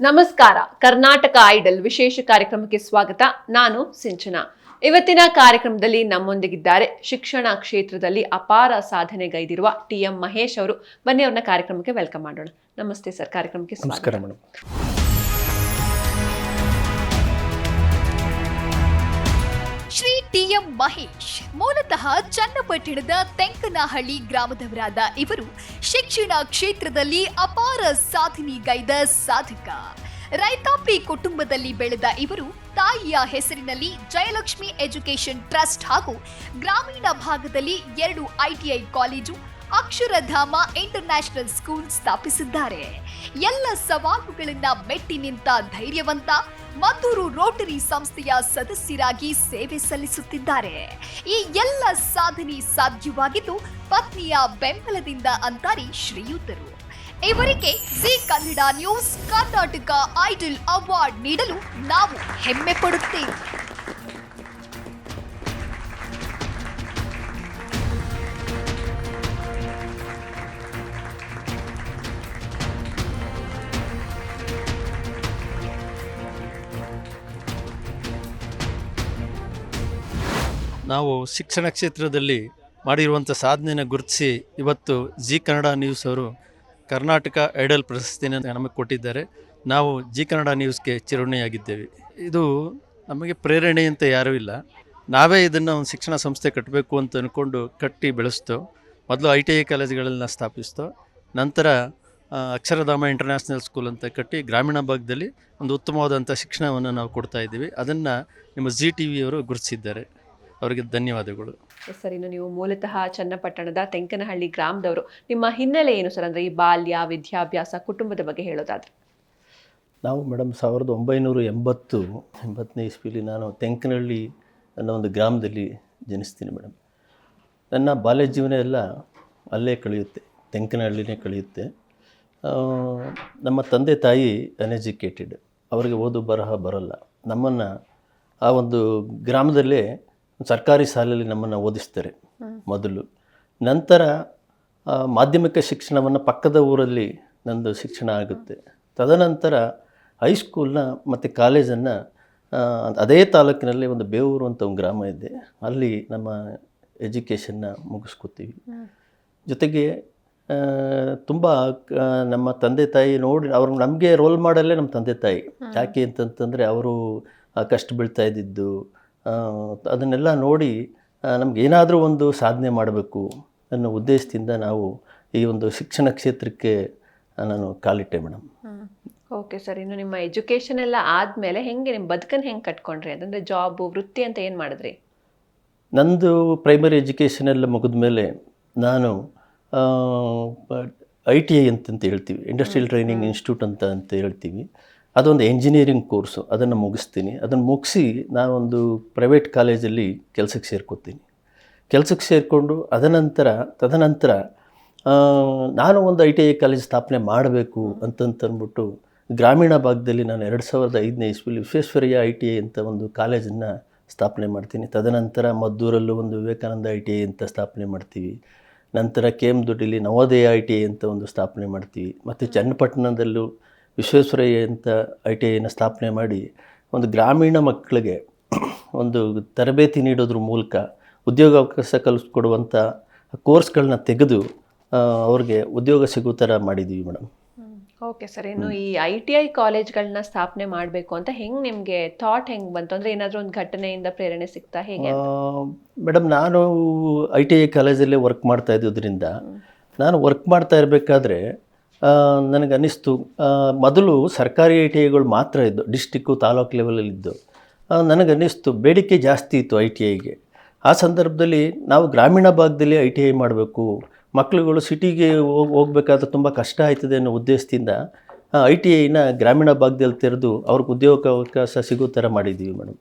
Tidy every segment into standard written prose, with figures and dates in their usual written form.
ನಮಸ್ಕಾರ. ಕರ್ನಾಟಕ ಐಡಲ್ ವಿಶೇಷ ಕಾರ್ಯಕ್ರಮಕ್ಕೆ ಸ್ವಾಗತ. ನಾನು ಸಿಂಚನಾ. ಇವತ್ತಿನ ಕಾರ್ಯಕ್ರಮದಲ್ಲಿ ನಮ್ಮೊಂದಿಗಿದ್ದಾರೆ ಶಿಕ್ಷಣ ಕ್ಷೇತ್ರದಲ್ಲಿ ಅಪಾರ ಸಾಧನೆಗೈದಿರುವ TM ಮಹೇಶ್ ಅವರು. ಬನ್ನಿ ಅವ್ರನ್ನ ಕಾರ್ಯಕ್ರಮಕ್ಕೆ ವೆಲ್ಕಮ್ ಮಾಡೋಣ. ನಮಸ್ತೆ ಸರ್, ಕಾರ್ಯಕ್ರಮಕ್ಕೆ ನಮಸ್ಕಾರ ಮೇಡಮ್. ಶ್ರೀ TM ಮಹೇಶ್ ಮೂಲತಃ ಚನ್ನಪಟ್ಟಣದ ತೆಂಕನಹಳ್ಳಿ ಗ್ರಾಮದವರಾದ ಇವರು ಶಿಕ್ಷಣ ಕ್ಷೇತ್ರದಲ್ಲಿ ಅಪಾರ ಸಾಧನೆಗೈದ ಸಾಧಕ. ರೈತಾಪಿ ಕುಟುಂಬದಲ್ಲಿ ಬೆಳೆದ ಇವರು ತಾಯಿಯ ಹೆಸರಿನಲ್ಲಿ ಜಯಲಕ್ಷ್ಮಿ ಎಜುಕೇಷನ್ ಟ್ರಸ್ಟ್ ಹಾಗೂ ಗ್ರಾಮೀಣ ಭಾಗದಲ್ಲಿ 2 ITI college, Akshardham international school ಸ್ಥಾಪಿಸಿದ್ದಾರೆ. ಎಲ್ಲ ಸವಾಲುಗಳನ್ನ ಮೆಟ್ಟಿ ನಿಂತ ಧೈರ್ಯವಂತ ಮದ್ದೂರು ರೋಟರಿ ಸಂಸ್ಥೆಯ ಸದಸ್ಯರಾಗಿ ಸೇವೆ ಸಲ್ಲಿಸುತ್ತಿದ್ದಾರೆ. ಈ ಎಲ್ಲ ಸಾಧನೆ ಸಾಧ್ಯವಾಗಿದ್ದು ಪತ್ನಿಯ ಬೆಂಬಲದಿಂದ ಅಂತಾರೆ ಶ್ರೀಯುತರು. ಇವರಿಗೆ Zee Kannada news Karnataka idol award ನೀಡಲು ನಾವು ಹೆಮ್ಮೆ ಪಡುತ್ತೇವೆ. ನಾವು ಶಿಕ್ಷಣ ಕ್ಷೇತ್ರದಲ್ಲಿ ಮಾಡಿರುವಂಥ ಸಾಧನೆಯನ್ನು ಗುರುತಿಸಿ ಇವತ್ತು ಜಿ ಕನ್ನಡ ನ್ಯೂಸ್ ಅವರು ಕರ್ನಾಟಕ ಐಡಲ್ ಪ್ರಶಸ್ತಿಯನ್ನು ನಮಗೆ ಕೊಟ್ಟಿದ್ದಾರೆ. ನಾವು ಜಿ ಕನ್ನಡ ನ್ಯೂಸ್ಗೆ ಚಿರಋಣಿಯಾಗಿದ್ದೇವೆ. ಇದು ನಮಗೆ ಪ್ರೇರಣೆ ಅಂತ ಯಾರೂ ಇಲ್ಲ. ನಾವೇ ಇದನ್ನು ಒಂದು ಶಿಕ್ಷಣ ಸಂಸ್ಥೆ ಕಟ್ಟಬೇಕು ಅಂತ ಅಂದ್ಕೊಂಡು ಕಟ್ಟಿ ಬೆಳೆಸ್ತೋ. ಮೊದಲು ITI ಕಾಲೇಜುಗಳನ್ನ ಸ್ಥಾಪಿಸ್ತೋ, ನಂತರ ಅಕ್ಷರಧಾಮ ಇಂಟರ್ನ್ಯಾಷನಲ್ ಸ್ಕೂಲ್ ಅಂತ ಕಟ್ಟಿ ಗ್ರಾಮೀಣ ಭಾಗದಲ್ಲಿ ಒಂದು ಉತ್ತಮವಾದಂಥ ಶಿಕ್ಷಣವನ್ನು ನಾವು ಕೊಡ್ತಾ ಇದ್ದೀವಿ. ಅದನ್ನು ನಿಮ್ಮ ZTV ಅವರು ಗುರುತಿಸಿದ್ದಾರೆ. ಅವರಿಗೆ ಧನ್ಯವಾದಗಳು. ಸರ್, ಇನ್ನು ನೀವು ಮೂಲತಃ ಚನ್ನಪಟ್ಟಣದ ತೆಂಕನಹಳ್ಳಿ ಗ್ರಾಮದವರು. ನಿಮ್ಮ ಹಿನ್ನೆಲೆ ಏನು ಸರ್? ಅಂದರೆ ಈ ಬಾಲ್ಯ, ವಿದ್ಯಾಭ್ಯಾಸ, ಕುಟುಂಬದ ಬಗ್ಗೆ ಹೇಳೋದಾದ್ರೆ. ನಾವು ಮೇಡಮ್ 1980ನೇ ಇಸ್ವಿಲಿ ನಾನು ತೆಂಕನಹಳ್ಳಿ ಅನ್ನೋ ಒಂದು ಗ್ರಾಮದಲ್ಲಿ ಜನಿಸ್ತೀನಿ ಮೇಡಮ್. ನನ್ನ ಬಾಲ್ಯ ಜೀವನ ಎಲ್ಲ ಅಲ್ಲೇ ಕಳೆಯುತ್ತೆ, ತೆಂಕನಹಳ್ಳಿನೇ ಕಳೆಯುತ್ತೆ. ನಮ್ಮ ತಂದೆ ತಾಯಿ ಅನ್ಎಜುಕೇಟೆಡ್, ಅವರಿಗೆ ಓದು ಬರಹ ಬರೋಲ್ಲ. ನಮ್ಮನ್ನು ಆ ಒಂದು ಗ್ರಾಮದಲ್ಲೇ ಸರ್ಕಾರಿ ಶಾಲೆಯಲ್ಲಿ ನಮ್ಮನ್ನು ಓದಿಸ್ತಾರೆ ಮೊದಲು. ನಂತರ ಮಾಧ್ಯಮಿಕ ಶಿಕ್ಷಣವನ್ನು ಪಕ್ಕದ ಊರಲ್ಲಿ ನಂದು ಶಿಕ್ಷಣ ಆಗುತ್ತೆ. ತದನಂತರ ಹೈಸ್ಕೂಲ್ನ ಮತ್ತು ಕಾಲೇಜನ್ನು ಅದೇ ತಾಲೂಕಿನಲ್ಲಿ ಒಂದು ಬೇವೂರು ಅಂತ ಒಂದು ಗ್ರಾಮ ಇದೆ, ಅಲ್ಲಿ ನಮ್ಮ ಎಜುಕೇಷನ್ನ ಮುಗಿಸ್ಕೊತೀವಿ. ಜೊತೆಗೆ ತುಂಬ ನಮ್ಮ ತಂದೆ ತಾಯಿ ನೋಡಿ, ಅವ್ರು ನಮಗೆ ರೋಲ್ ಮಾಡಲ್ಲೇ ನಮ್ಮ ತಂದೆ ತಾಯಿ. ಯಾಕೆ ಅಂತಂತಂದರೆ ಅವರು ಕಷ್ಟ ಬೀಳ್ತಾ ಇದ್ದಿದ್ದು, ಅದನ್ನೆಲ್ಲ ನೋಡಿ ನಮಗೇನಾದರೂ ಒಂದು ಸಾಧನೆ ಮಾಡಬೇಕು ಅನ್ನೋ ಉದ್ದೇಶದಿಂದ ನಾವು ಈ ಒಂದು ಶಿಕ್ಷಣ ಕ್ಷೇತ್ರಕ್ಕೆ ನಾನು ಕಾಲಿಟ್ಟೆ ಮೇಡಮ್. ಓಕೆ ಸರ್, ಇನ್ನು ನಿಮ್ಮ ಎಜುಕೇಷನ್ ಎಲ್ಲ ಆದಮೇಲೆ ಹೆಂಗೆ ನಿಮ್ಮ ಬದುಕನ್ನು ಹೆಂಗೆ ಕಟ್ಕೊಂಡ್ರಿ? ಅಂತಂದರೆ ಜಾಬು, ವೃತ್ತಿ ಅಂತ ಏನು ಮಾಡಿದ್ರಿ? ನಂದು ಪ್ರೈಮರಿ ಎಜುಕೇಷನ್ ಎಲ್ಲ ಮುಗಿದ ಮೇಲೆ ನಾನು ITI ಅಂತಂತ ಹೇಳ್ತೀವಿ, ಇಂಡಸ್ಟ್ರಿಯಲ್ ಟ್ರೈನಿಂಗ್ ಇನ್ಸ್ಟಿಟ್ಯೂಟ್ ಅಂತ ಹೇಳ್ತೀವಿ. ಅದೊಂದು ಎಂಜಿನಿಯರಿಂಗ್ ಕೋರ್ಸು, ಅದನ್ನು ಮುಗಿಸ್ತೀನಿ. ಅದನ್ನು ಮುಗಿಸಿ ನಾನೊಂದು ಪ್ರೈವೇಟ್ ಕಾಲೇಜಲ್ಲಿ ಕೆಲಸಕ್ಕೆ ಸೇರ್ಕೋತೀನಿ. ಕೆಲಸಕ್ಕೆ ಸೇರಿಕೊಂಡು ತದನಂತರ ನಾನು ಒಂದು ITI ಕಾಲೇಜ್ ಸ್ಥಾಪನೆ ಮಾಡಬೇಕು ಅಂತಂತಂದ್ಬಿಟ್ಟು ಗ್ರಾಮೀಣ ಭಾಗದಲ್ಲಿ ನಾನು 2005ನೇ ಇಸ್ವಿಲಿ ವಿಶ್ವೇಶ್ವರಯ್ಯ ITI ಅಂತ ಒಂದು ಕಾಲೇಜನ್ನು ಸ್ಥಾಪನೆ ಮಾಡ್ತೀನಿ. ತದನಂತರ ಮದ್ದೂರಲ್ಲೂ ಒಂದು ವಿವೇಕಾನಂದ ITI ಅಂತ ಸ್ಥಾಪನೆ ಮಾಡ್ತೀವಿ. ನಂತರ KM ದೊಡ್ಡಿಲಿ ನವೋದಯ ITI ಅಂತ ಒಂದು ಸ್ಥಾಪನೆ ಮಾಡ್ತೀವಿ. ಮತ್ತು ಚನ್ನಪಟ್ಟಣದಲ್ಲೂ ವಿಶ್ವೇಶ್ವರಯ್ಯ ಅಂತ ITIನ ಸ್ಥಾಪನೆ ಮಾಡಿ ಒಂದು ಗ್ರಾಮೀಣ ಮಕ್ಕಳಿಗೆ ಒಂದು ತರಬೇತಿ ನೀಡೋದ್ರ ಮೂಲಕ ಉದ್ಯೋಗಾವಕಾಶ ಕಲಿಸ್ಕೊಡುವಂಥ ಕೋರ್ಸ್ಗಳನ್ನ ತೆಗೆದು ಅವ್ರಿಗೆ ಉದ್ಯೋಗ ಸಿಗೋ ಥರ ಮಾಡಿದ್ದೀವಿ ಮೇಡಮ್. ಓಕೆ ಸರ್, ಇನ್ನು ಈ ITI ಕಾಲೇಜ್ಗಳನ್ನ ಸ್ಥಾಪನೆ ಮಾಡಬೇಕು ಅಂತ ಹೆಂಗೆ ನಿಮಗೆ ಥಾಟ್ ಹೆಂಗೆ ಬಂತು? ಅಂದರೆ ಏನಾದರೂ ಒಂದು ಘಟನೆಯಿಂದ ಪ್ರೇರಣೆ ಸಿಗ್ತಾ ಹೇಗೆ? ಮೇಡಮ್, ನಾನು ITI ಕಾಲೇಜಲ್ಲೇ ವರ್ಕ್ ಮಾಡ್ತಾ ಇದ್ದುದರಿಂದ ನಾನು ವರ್ಕ್ ಮಾಡ್ತಾ ಇರಬೇಕಾದ್ರೆ ನನಗನ್ನಿಸ್ತು, ಮೊದಲು ಸರ್ಕಾರಿ ITIಗಳು ಮಾತ್ರ ಇದ್ದು, ಡಿಸ್ಟಿಕ್ಕು ತಾಲೂಕು ಲೆವೆಲಲ್ಲಿದ್ದು. ನನಗನ್ನಿಸ್ತು ಬೇಡಿಕೆ ಜಾಸ್ತಿ ಇತ್ತು ITIಗೆ. ಆ ಸಂದರ್ಭದಲ್ಲಿ ನಾವು ಗ್ರಾಮೀಣ ಭಾಗದಲ್ಲಿ ITI ಮಾಡಬೇಕು, ಮಕ್ಕಳುಗಳು ಸಿಟಿಗೆ ಹೋಗ್ಬೇಕಾದ್ರೆ ತುಂಬ ಕಷ್ಟ ಆಯ್ತದೆ ಅನ್ನೋ ಉದ್ದೇಶದಿಂದ ITIನ ಗ್ರಾಮೀಣ ಭಾಗದಲ್ಲಿ ತೆರೆದು ಅವ್ರಿಗೆ ಉದ್ಯೋಗಾವಕಾಶ ಸಿಗೋ ಥರ ಮಾಡಿದ್ದೀವಿ ಮೇಡಮ್.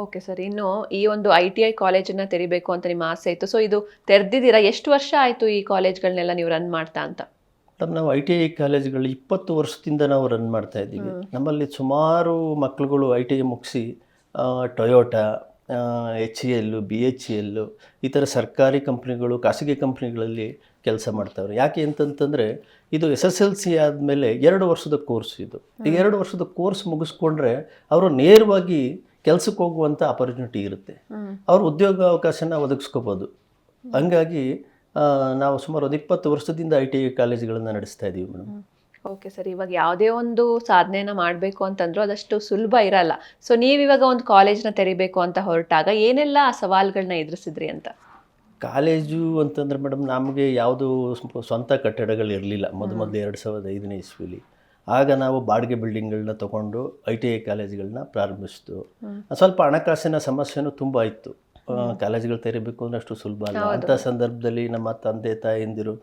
ಓಕೆ ಸರ್, ಇನ್ನು ಈ ಒಂದು ITI ಕಾಲೇಜನ್ನು ತೆರಿಬೇಕು ಅಂತ ನಿಮ್ಮ ಆಸೆ ಇತ್ತು. ಸೊ ಇದು ತೆರೆದಿದ್ದೀರಾ? ಎಷ್ಟು ವರ್ಷ ಆಯಿತು ಈ ಕಾಲೇಜ್ಗಳನ್ನೆಲ್ಲ ನೀವು ರನ್ ಮಾಡ್ತಾ ಅಂತ? ಮೇಡಮ್, ನಾವು ITI ಕಾಲೇಜ್ಗಳು 20 ವರ್ಷದಿಂದ ನಾವು ರನ್ ಮಾಡ್ತಾ ಇದ್ದೀವಿ. ನಮ್ಮಲ್ಲಿ ಸುಮಾರು ಮಕ್ಕಳುಗಳು ITI ಮುಗಿಸಿ ಟೊಯೋಟಾ, HCL, BHEL ಈ ಥರ ಸರ್ಕಾರಿ ಕಂಪ್ನಿಗಳು, ಖಾಸಗಿ ಕಂಪ್ನಿಗಳಲ್ಲಿ ಕೆಲಸ ಮಾಡ್ತಾವ್ರೆ. ಯಾಕೆ ಅಂತಂತಂದರೆ ಇದು SSLC ಆದಮೇಲೆ 2 ವರ್ಷದ ಕೋರ್ಸ್ ಇದು. ಈಗ 2 ವರ್ಷದ ಕೋರ್ಸ್ ಮುಗಿಸ್ಕೊಂಡ್ರೆ ಅವರು ನೇರವಾಗಿ ಕೆಲಸಕ್ಕೆ ಹೋಗುವಂಥ ಅಪರ್ಚುನಿಟಿ ಇರುತ್ತೆ. ಅವ್ರು ಉದ್ಯೋಗ ಅವಕಾಶನ ಒದಗಿಸ್ಕೋಬೋದು. ಹಂಗಾಗಿ ನಾವು ಸುಮಾರು 20 ವರ್ಷದಿಂದ ITI ಕಾಲೇಜುಗಳನ್ನು ನಡೆಸ್ತಾ ಇದ್ದೀವಿ ಮೇಡಮ್. ಓಕೆ ಸರ್, ಇವಾಗ ಯಾವುದೇ ಒಂದು ಸಾಧನೆನ ಮಾಡಬೇಕು ಅಂತಂದ್ರೂ ಅದಷ್ಟು ಸುಲಭ ಇರಲ್ಲ. ಸೊ ನೀವಿವಾಗ ಒಂದು ಕಾಲೇಜ್ನ ತೆರಿಬೇಕು ಅಂತ ಹೊರಟಾಗ ಏನೆಲ್ಲ ಸವಾಲುಗಳನ್ನ ಎದುರಿಸಿದ್ರಿ ಅಂತ? ಕಾಲೇಜು ಅಂತಂದ್ರೆ ಮೇಡಮ್ ನಮಗೆ ಯಾವುದು ಸ್ವಂತ ಕಟ್ಟಡಗಳು ಇರಲಿಲ್ಲ ಮೊದಲು 2005ನೇ ಇಸ್ವಿಲಿ. ಆಗ ನಾವು ಬಾಡಿಗೆ ಬಿಲ್ಡಿಂಗ್ಗಳನ್ನ ತೊಗೊಂಡು ITI ಕಾಲೇಜ್ಗಳನ್ನ ಪ್ರಾರಂಭಿಸಿತು. ಸ್ವಲ್ಪ ಹಣಕಾಸಿನ ಸಮಸ್ಯೆನೂ ತುಂಬ ಇತ್ತು. ಕಾಲೇಜ್ಗಳು ತೆರಿಬೇಕು ಅಂದರೆ ಅಷ್ಟು ಸುಲಭ ಅಲ್ಲ. ಅಂಥ ಸಂದರ್ಭದಲ್ಲಿ ನಮ್ಮ ತಂದೆ ತಾಯಂದಿರು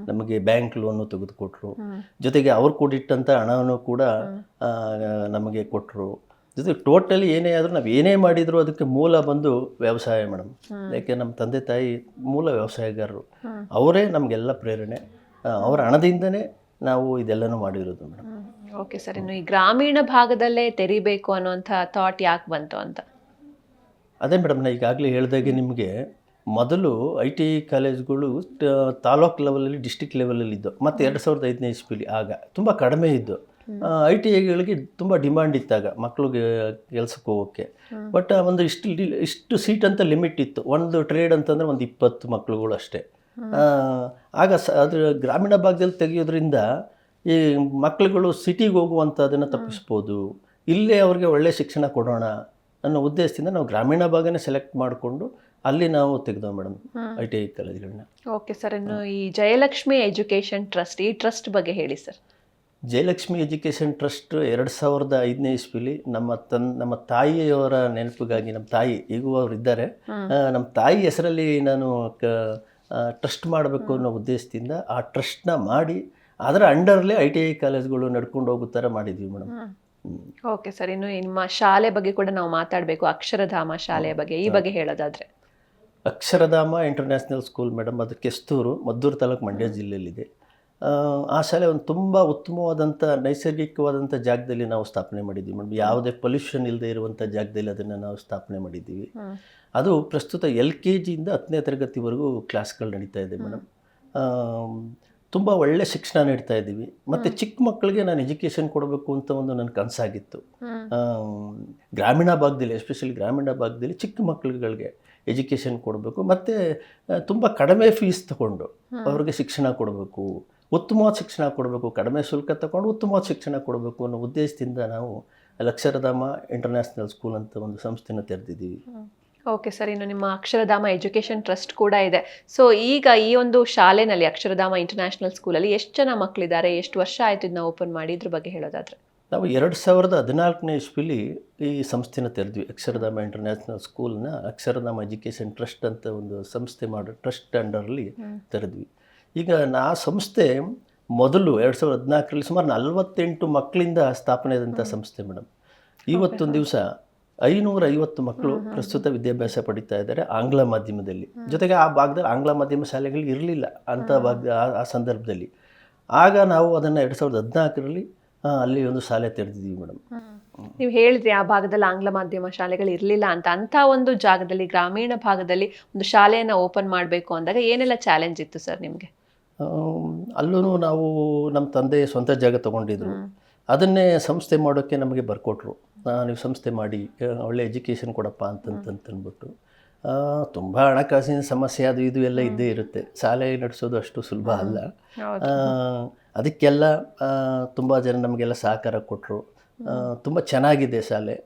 ನಮಗೆ ಬ್ಯಾಂಕ್ ಲೋನು ತೆಗೆದುಕೊಟ್ರು. ಜೊತೆಗೆ ಅವ್ರು ಕೂಡಿಟ್ಟಂಥ ಹಣವನ್ನು ಕೂಡ ನಮಗೆ ಕೊಟ್ಟರು. ಜೊತೆಗೆ ಟೋಟಲಿ ಏನೇ ಆದರೂ ನಾವು ಏನೇ ಮಾಡಿದರೂ ಅದಕ್ಕೆ ಮೂಲ ಬಂದು ವ್ಯವಸಾಯ ಮೇಡಮ್. ಯಾಕೆ ನಮ್ಮ ತಂದೆ ತಾಯಿ ಮೂಲ ವ್ಯವಸಾಯಗಾರರು. ಅವರೇ ನಮಗೆಲ್ಲ ಪ್ರೇರಣೆ. ಅವರ ಹಣದಿಂದನೇ ನಾವು ಇದೆಲ್ಲನೂ ಮಾಡಿರೋದು ಮೇಡಮ್. ಓಕೆ ಸರ್, ಇನ್ನು ಈ ಗ್ರಾಮೀಣ ಭಾಗದಲ್ಲೇ ತೆರಿಬೇಕು ಅನ್ನೋಂಥ ಥಾಟ್ ಯಾಕೆ ಬಂತು ಅಂತ? ಅದೇ ಮೇಡಮ್, ನಾನು ಈಗಾಗಲೇ ಹೇಳಿದಾಗೆ ನಿಮಗೆ ಮೊದಲು ITI ಕಾಲೇಜ್ಗಳು ತಾಲೂಕು ಲೆವೆಲಲ್ಲಿ, ಡಿಸ್ಟಿಕ್ ಲೆವೆಲಲ್ಲಿ ಇದ್ದು. ಮತ್ತು 2005ನೇ ಇಸ್ವಿಲಿ ಆಗ ತುಂಬ ಕಡಿಮೆ ಇದ್ದು. ITIಗಳಿಗೆ ತುಂಬ ಡಿಮ್ಯಾಂಡ್ ಇತ್ತಾಗ ಮಕ್ಕಳಿಗೆ ಕೆಲಸಕ್ಕೆ ಹೋಗೋಕ್ಕೆ. ಬಟ್ ಒಂದು ಇಷ್ಟು ಸೀಟ್ ಅಂತ ಲಿಮಿಟ್ ಇತ್ತು. ಒಂದು ಟ್ರೇಡ್ ಅಂತಂದರೆ ಒಂದು 20 ಮಕ್ಕಳುಗಳು ಅಷ್ಟೇ. ಆಗ ಅದ್ರ ಗ್ರಾಮೀಣ ಭಾಗದಲ್ಲಿ ತೆಗೆಯೋದ್ರಿಂದ ಈ ಮಕ್ಕಳುಗಳು ಸಿಟಿಗೆ ಹೋಗುವಂಥದ್ದನ್ನು ತಪ್ಪಿಸ್ಬೋದು. ಇಲ್ಲೇ ಅವ್ರಿಗೆ ಒಳ್ಳೆಯ ಶಿಕ್ಷಣ ಕೊಡೋಣ ಅನ್ನೋ ಉದ್ದೇಶದಿಂದ ನಾವು ಗ್ರಾಮೀಣ ಭಾಗನೇ ಸೆಲೆಕ್ಟ್ ಮಾಡಿಕೊಂಡು ಅಲ್ಲಿ ನಾವು ತೆಗೆದೋ ಮೇಡಮ್ ITI ಕಾಲೇಜ್ಗಳನ್ನ. ಓಕೆ ಸರ್, ಇನ್ನು ಈ ಜಯಲಕ್ಷ್ಮಿ ಎಜುಕೇಷನ್ ಟ್ರಸ್ಟ್, ಈ ಟ್ರಸ್ಟ್ ಬಗ್ಗೆ ಹೇಳಿ ಸರ್. ಜಯಲಕ್ಷ್ಮಿ ಎಜುಕೇಷನ್ ಟ್ರಸ್ಟ್ 2005ನೇ ಇಸ್ವಿಲಿ ನಮ್ಮ ತಾಯಿಯವರ ನೆನಪಿಗಾಗಿ, ನಮ್ಮ ತಾಯಿ ಈಗೂ ಅವರು ಇದ್ದಾರೆ, ನಮ್ಮ ತಾಯಿ ಹೆಸರಲ್ಲಿ ನಾನು ಟ್ರಸ್ಟ್ ಮಾಡಬೇಕು ಅನ್ನೋ ಉದ್ದೇಶದಿಂದ ಆ ಟ್ರಸ್ಟ್ನ ಮಾಡಿ ಅದರ ಅಂಡರ್ಲೇ ITI ಕಾಲೇಜ್ಗಳು ನಡ್ಕೊಂಡು ಹೋಗೋ ಥರ ಮಾಡಿದ್ವಿ ಮೇಡಮ್. ಓಕೆ ಸರ್, ಇನ್ನು ನಿಮ್ಮ ಶಾಲೆ ಬಗ್ಗೆ ಕೂಡ ನಾವು ಮಾತಾಡಬೇಕು. ಅಕ್ಷರಧಾಮ ಶಾಲೆಯ ಬಗ್ಗೆ, ಈ ಬಗ್ಗೆ ಹೇಳೋದಾದ್ರೆ? ಅಕ್ಷರಧಾಮ ಇಂಟರ್ನ್ಯಾಷನಲ್ ಸ್ಕೂಲ್ ಮೇಡಮ್, ಅದು ಕೆಸ್ತೂರು, ಮದ್ದೂರು ತಾಲೂಕು, ಮಂಡ್ಯ ಜಿಲ್ಲೆಯಲ್ಲಿದೆ. ಆ ಶಾಲೆ ಒಂದು ತುಂಬ ಉತ್ತಮವಾದಂಥ ನೈಸರ್ಗಿಕವಾದಂಥ ಜಾಗದಲ್ಲಿ ನಾವು ಸ್ಥಾಪನೆ ಮಾಡಿದ್ದೀವಿ ಮೇಡಮ್. ಯಾವುದೇ ಪೊಲ್ಯೂಷನ್ ಇಲ್ಲದೆ ಇರುವಂಥ ಜಾಗದಲ್ಲಿ ಅದನ್ನು ನಾವು ಸ್ಥಾಪನೆ ಮಾಡಿದ್ದೀವಿ. ಅದು ಪ್ರಸ್ತುತ LKGಯಿಂದ 10ನೇ ತರಗತಿವರೆಗೂ ಕ್ಲಾಸ್ಗಳು ನಡೀತಾ ಇದೆ ಮೇಡಮ್. ತುಂಬ ಒಳ್ಳೆ ಶಿಕ್ಷಣ ನೀಡ್ತಾ ಇದ್ದೀವಿ. ಮತ್ತು ಚಿಕ್ಕ ಮಕ್ಕಳಿಗೆ ನಾನು ಎಜುಕೇಷನ್ ಕೊಡಬೇಕು ಅಂತ ಒಂದು ನನ್ನ ಕನಸಾಗಿತ್ತು. ಗ್ರಾಮೀಣ ಭಾಗದಲ್ಲಿ, ಎಸ್ಪೆಷಲಿ ಗ್ರಾಮೀಣ ಭಾಗದಲ್ಲಿ ಚಿಕ್ಕ ಮಕ್ಕಳುಗಳಿಗೆ ಎಜುಕೇಷನ್ ಕೊಡಬೇಕು. ಮತ್ತು ತುಂಬ ಕಡಿಮೆ ಫೀಸ್ ತಗೊಂಡು ಅವ್ರಿಗೆ ಶಿಕ್ಷಣ ಕೊಡಬೇಕು, ಉತ್ತಮವಾದ ಶಿಕ್ಷಣ ಕೊಡಬೇಕು, ಕಡಿಮೆ ಶುಲ್ಕ ತಗೊಂಡು ಉತ್ತಮವಾದ ಶಿಕ್ಷಣ ಕೊಡಬೇಕು ಅನ್ನೋ ಉದ್ದೇಶದಿಂದ ನಾವು ಅಕ್ಷರಧಾಮ ಇಂಟರ್ನ್ಯಾಷನಲ್ ಸ್ಕೂಲ್ ಅಂತ ಒಂದು ಸಂಸ್ಥೆನ ತೆರೆದಿದ್ದೀವಿ. ಓಕೆ ಸರ್, ಇನ್ನು ನಿಮ್ಮ ಅಕ್ಷರಧಾಮ ಎಜುಕೇಷನ್ ಟ್ರಸ್ಟ್ ಕೂಡ ಇದೆ. ಸೊ ಈಗ ಈ ಒಂದು ಶಾಲೆನಲ್ಲಿ, ಅಕ್ಷರಧಾಮ ಇಂಟರ್ನ್ಯಾಷನಲ್ ಸ್ಕೂಲಲ್ಲಿ ಎಷ್ಟು ಜನ ಮಕ್ಕಳಿದ್ದಾರೆ, ಎಷ್ಟು ವರ್ಷ ಆಯಿತು ಇದನ್ನ ಓಪನ್ ಮಾಡಿ, ಇದ್ರ ಬಗ್ಗೆ ಹೇಳೋದಾದ್ರೆ? ನಾವು 2014ನೇ ಇಸ್ವಿಲಿ ಈ ಸಂಸ್ಥೆನ ತೆರೆದ್ವಿ. ಅಕ್ಷರಧಾಮ ಇಂಟರ್ನ್ಯಾಷನಲ್ ಸ್ಕೂಲ್ನ ಅಕ್ಷರಧಾಮ ಎಜುಕೇಷನ್ ಟ್ರಸ್ಟ್ ಅಂತ ಒಂದು ಸಂಸ್ಥೆ ಮಾಡೋ ಟ್ರಸ್ಟ್ ಅಂಡರಲ್ಲಿ ತೆರೆದ್ವಿ. ಈಗ ಆ ಸಂಸ್ಥೆ ಮೊದಲು 2014ರಲ್ಲಿ ಸುಮಾರು 48 ಮಕ್ಕಳಿಂದ ಸ್ಥಾಪನೆ ಆದಂಥ ಸಂಸ್ಥೆ ಮೇಡಮ್. ಇವತ್ತೊಂದು ದಿವಸ 550 ಮಕ್ಕಳು ಪ್ರಸ್ತುತ ವಿದ್ಯಾಭ್ಯಾಸ ಪಡಿತಾ ಇದ್ದಾರೆ ಆಂಗ್ಲ ಮಾಧ್ಯಮದಲ್ಲಿ. ಜೊತೆಗೆ ಆ ಭಾಗದಲ್ಲಿ ಆಂಗ್ಲ ಮಾಧ್ಯಮ ಶಾಲೆಗಳು ಇರಲಿಲ್ಲ ಅಂಥ ಭಾಗ ಆ ಸಂದರ್ಭದಲ್ಲಿ. ಆಗ ನಾವು ಅದನ್ನು 2014ರಲ್ಲಿ ಅಲ್ಲಿ ಒಂದು ಶಾಲೆ ತೆರೆದಿದ್ದೀವಿ ಮೇಡಮ್. ನೀವು ಹೇಳಿದ್ರಿ ಆ ಭಾಗದಲ್ಲಿ ಆಂಗ್ಲ ಮಾಧ್ಯಮ ಶಾಲೆಗಳು ಇರಲಿಲ್ಲ ಅಂತ ಒಂದು ಜಾಗದಲ್ಲಿ, ಗ್ರಾಮೀಣ ಭಾಗದಲ್ಲಿ ಒಂದು ಶಾಲೆಯನ್ನು ಓಪನ್ ಮಾಡಬೇಕು ಅಂದಾಗ ಏನೆಲ್ಲ ಚಾಲೆಂಜ್ ಇತ್ತು ಸರ್ ನಿಮಗೆ? ಅಲ್ಲೂ ನಾವು ನಮ್ಮ ತಂದೆ ಸ್ವಂತ ಜಾಗ ತೊಗೊಂಡಿದ್ರು. ಅದನ್ನೇ ಸಂಸ್ಥೆ ಮಾಡೋಕ್ಕೆ ನಮಗೆ ಬರ್ಕೊಟ್ರು. ನೀವು ಸಂಸ್ಥೆ ಮಾಡಿ ಒಳ್ಳೆ ಎಜುಕೇಷನ್ ಕೊಡಪ್ಪ ಅಂತಂತಂದ್ಬಿಟ್ಟು. ತುಂಬ ಹಣಕಾಸಿನ ಸಮಸ್ಯೆ ಅದು ಇದು ಎಲ್ಲ ಇದ್ದೇ ಇರುತ್ತೆ. ಶಾಲೆ ನಡೆಸೋದು ಅಷ್ಟು ಸುಲಭ ಅಲ್ಲ. ಅದಕ್ಕೆಲ್ಲ ತುಂಬ ಜನ ನಮಗೆಲ್ಲ ಸಹಕಾರ ಕೊಟ್ಟರು. ತುಂಬ ಚೆನ್ನಾಗಿದೆ ಶಾಲೆ,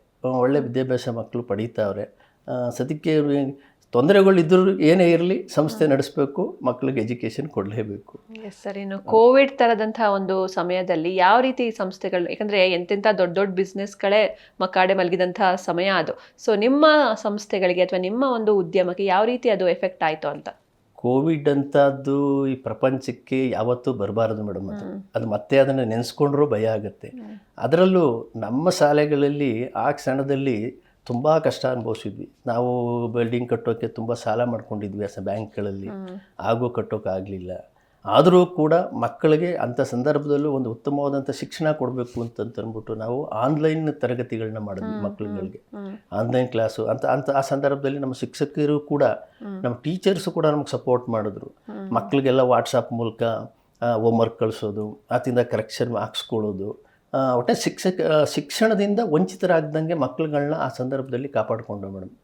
ಒಳ್ಳೆ ವಿದ್ಯಾಭ್ಯಾಸ ಮಕ್ಕಳು ಪಡೀತಾವ್ರೆ. ಸದ್ಯಕ್ಕೆ ತೊಂದರೆಗಳಿದ್ದರೂ ಏನೇ ಇರಲಿ ಸಂಸ್ಥೆ ನಡೆಸಬೇಕು, ಮಕ್ಕಳಿಗೆ ಎಜುಕೇಷನ್ ಕೊಡಲೇಬೇಕು. ಎಸ್ ಸರ್, ಇನ್ನು ಕೋವಿಡ್ ಥರದಂತಹ ಒಂದು ಸಮಯದಲ್ಲಿ ಯಾವ ರೀತಿ ಸಂಸ್ಥೆಗಳು, ಯಾಕಂದರೆ ಎಂತೆಂಥ ದೊಡ್ಡ ದೊಡ್ಡ ಬಿಸ್ನೆಸ್ಗಳೇ ಮಕ್ಕಾಡೆ ಮಲಗಿದಂತಹ ಸಮಯ ಅದು. ಸೊ ನಿಮ್ಮ ಸಂಸ್ಥೆಗಳಿಗೆ ಅಥವಾ ನಿಮ್ಮ ಒಂದು ಉದ್ಯಮಕ್ಕೆ ಯಾವ ರೀತಿ ಅದು ಎಫೆಕ್ಟ್ ಆಯಿತು ಅಂತ? ಕೋವಿಡ್ ಅಂತದ್ದು ಈ ಪ್ರಪಂಚಕ್ಕೆ ಯಾವತ್ತೂ ಬರಬಾರದು ಮೇಡಮ್. ಅದು ಮತ್ತೆ ಅದನ್ನು ನೆನೆಸ್ಕೊಂಡ್ರೂ ಭಯ ಆಗುತ್ತೆ. ಅದರಲ್ಲೂ ನಮ್ಮ ಶಾಲೆಗಳಲ್ಲಿ ಆ ಕ್ಷಣದಲ್ಲಿ ತುಂಬ ಕಷ್ಟ ಅನುಭವಿಸಿದ್ವಿ. ನಾವು ಬಿಲ್ಡಿಂಗ್ ಕಟ್ಟೋಕ್ಕೆ ತುಂಬ ಸಾಲ ಮಾಡ್ಕೊಂಡಿದ್ವಿ ಬ್ಯಾಂಕ್ಗಳಲ್ಲಿ, ಹಾಗೂ ಕಟ್ಟೋಕ್ಕಾಗಲಿಲ್ಲ. ಆದರೂ ಕೂಡ ಮಕ್ಕಳಿಗೆ ಅಂಥ ಸಂದರ್ಭದಲ್ಲೂ ಒಂದು ಉತ್ತಮವಾದಂಥ ಶಿಕ್ಷಣ ಕೊಡಬೇಕು ಅಂತಂದ್ಬಿಟ್ಟು ನಾವು ಆನ್ಲೈನ್ ತರಗತಿಗಳನ್ನ ಮಾಡಿದ್ವಿ ಮಕ್ಕಳುಗಳಿಗೆ. ಆನ್ಲೈನ್ ಕ್ಲಾಸು ಅಂತ ಆ ಸಂದರ್ಭದಲ್ಲಿ ನಮ್ಮ ಶಿಕ್ಷಕರು ಕೂಡ ನಮ್ಮ ಟೀಚರ್ಸು ಕೂಡ ನಮ್ಗೆ ಸಪೋರ್ಟ್ ಮಾಡಿದ್ರು. ಮಕ್ಕಳಿಗೆಲ್ಲ ವಾಟ್ಸಪ್ ಮೂಲಕ ಹೋಮ್ವರ್ಕ್ ಕಳಿಸೋದು, ಅದರಿಂದ ಕರೆಕ್ಷನ್ ಹಾಕ್ಸ್ಕೊಳ್ಳೋದು, ಒಟ್ಟೆ ಶಿಕ್ಷಣದಿಂದ ವಂಚಿತರಾಗ್ದಂಗೆ ಮಕ್ಕಳುಗಳನ್ನ ಆ ಸಂದರ್ಭದಲ್ಲಿ ಕಾಪಾಡಿಕೊಂಡು ಮೇಡಮ್.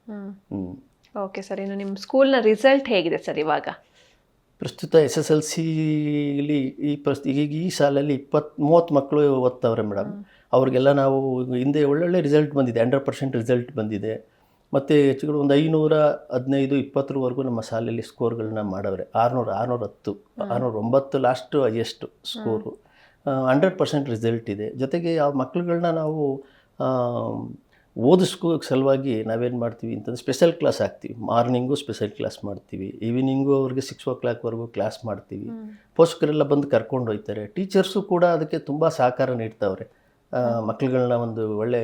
ಓಕೆ ಸರ್, ಇನ್ನು ನಿಮ್ಮ ಸ್ಕೂಲ್ನ ರಿಸಲ್ಟ್ ಹೇಗಿದೆ ಸರ್ ಇವಾಗ? ಪ್ರಸ್ತುತ SSLCಲಿ ಈಗ ಈ ಸಾಲಲ್ಲಿ 20-30 ಮಕ್ಕಳು ಓದ್ತಾವ್ರೆ ಮೇಡಮ್. ಅವ್ರಿಗೆಲ್ಲ ನಾವು ಹಿಂದೆ ಒಳ್ಳೊಳ್ಳೆ ರಿಸಲ್ಟ್ ಬಂದಿದೆ, 100% ರಿಸಲ್ಟ್ ಬಂದಿದೆ. ಮತ್ತು ಹೆಚ್ಚು ಒಂದು 515-20ವರೆಗೂ ನಮ್ಮ ಶಾಲೆಯಲ್ಲಿ ಸ್ಕೋರ್ಗಳನ್ನ ಮಾಡವ್ರೆ. 610 609 ಲಾಸ್ಟ್ ಹೈಯೆಸ್ಟ್ ಸ್ಕೋರು. 100% ರಿಸಲ್ಟ್ ಇದೆ. ಜೊತೆಗೆ ಆ ಮಕ್ಕಳುಗಳನ್ನ ನಾವು ಓದಿಸ್ಕೋ ಸಲುವಾಗಿ ನಾವೇನು ಮಾಡ್ತೀವಿ ಅಂತಂದರೆ ಸ್ಪೆಷಲ್ ಕ್ಲಾಸ್ ಹಾಕ್ತೀವಿ. ಮಾರ್ನಿಂಗು ಸ್ಪೆಷಲ್ ಕ್ಲಾಸ್ ಮಾಡ್ತೀವಿ, ಈವ್ನಿಂಗು ಅವ್ರಿಗೆ 6 o'clockವರೆಗೂ ಕ್ಲಾಸ್ ಮಾಡ್ತೀವಿ. ಪೋಷಕರೆಲ್ಲ ಬಂದು ಕರ್ಕೊಂಡು ಹೋಗ್ತಾರೆ. ಟೀಚರ್ಸು ಕೂಡ ಅದಕ್ಕೆ ತುಂಬ ಸಹಕಾರ ನೀಡ್ತಾವ್ರೆ. ಮಕ್ಕಳುಗಳನ್ನ ಒಂದು ಒಳ್ಳೆ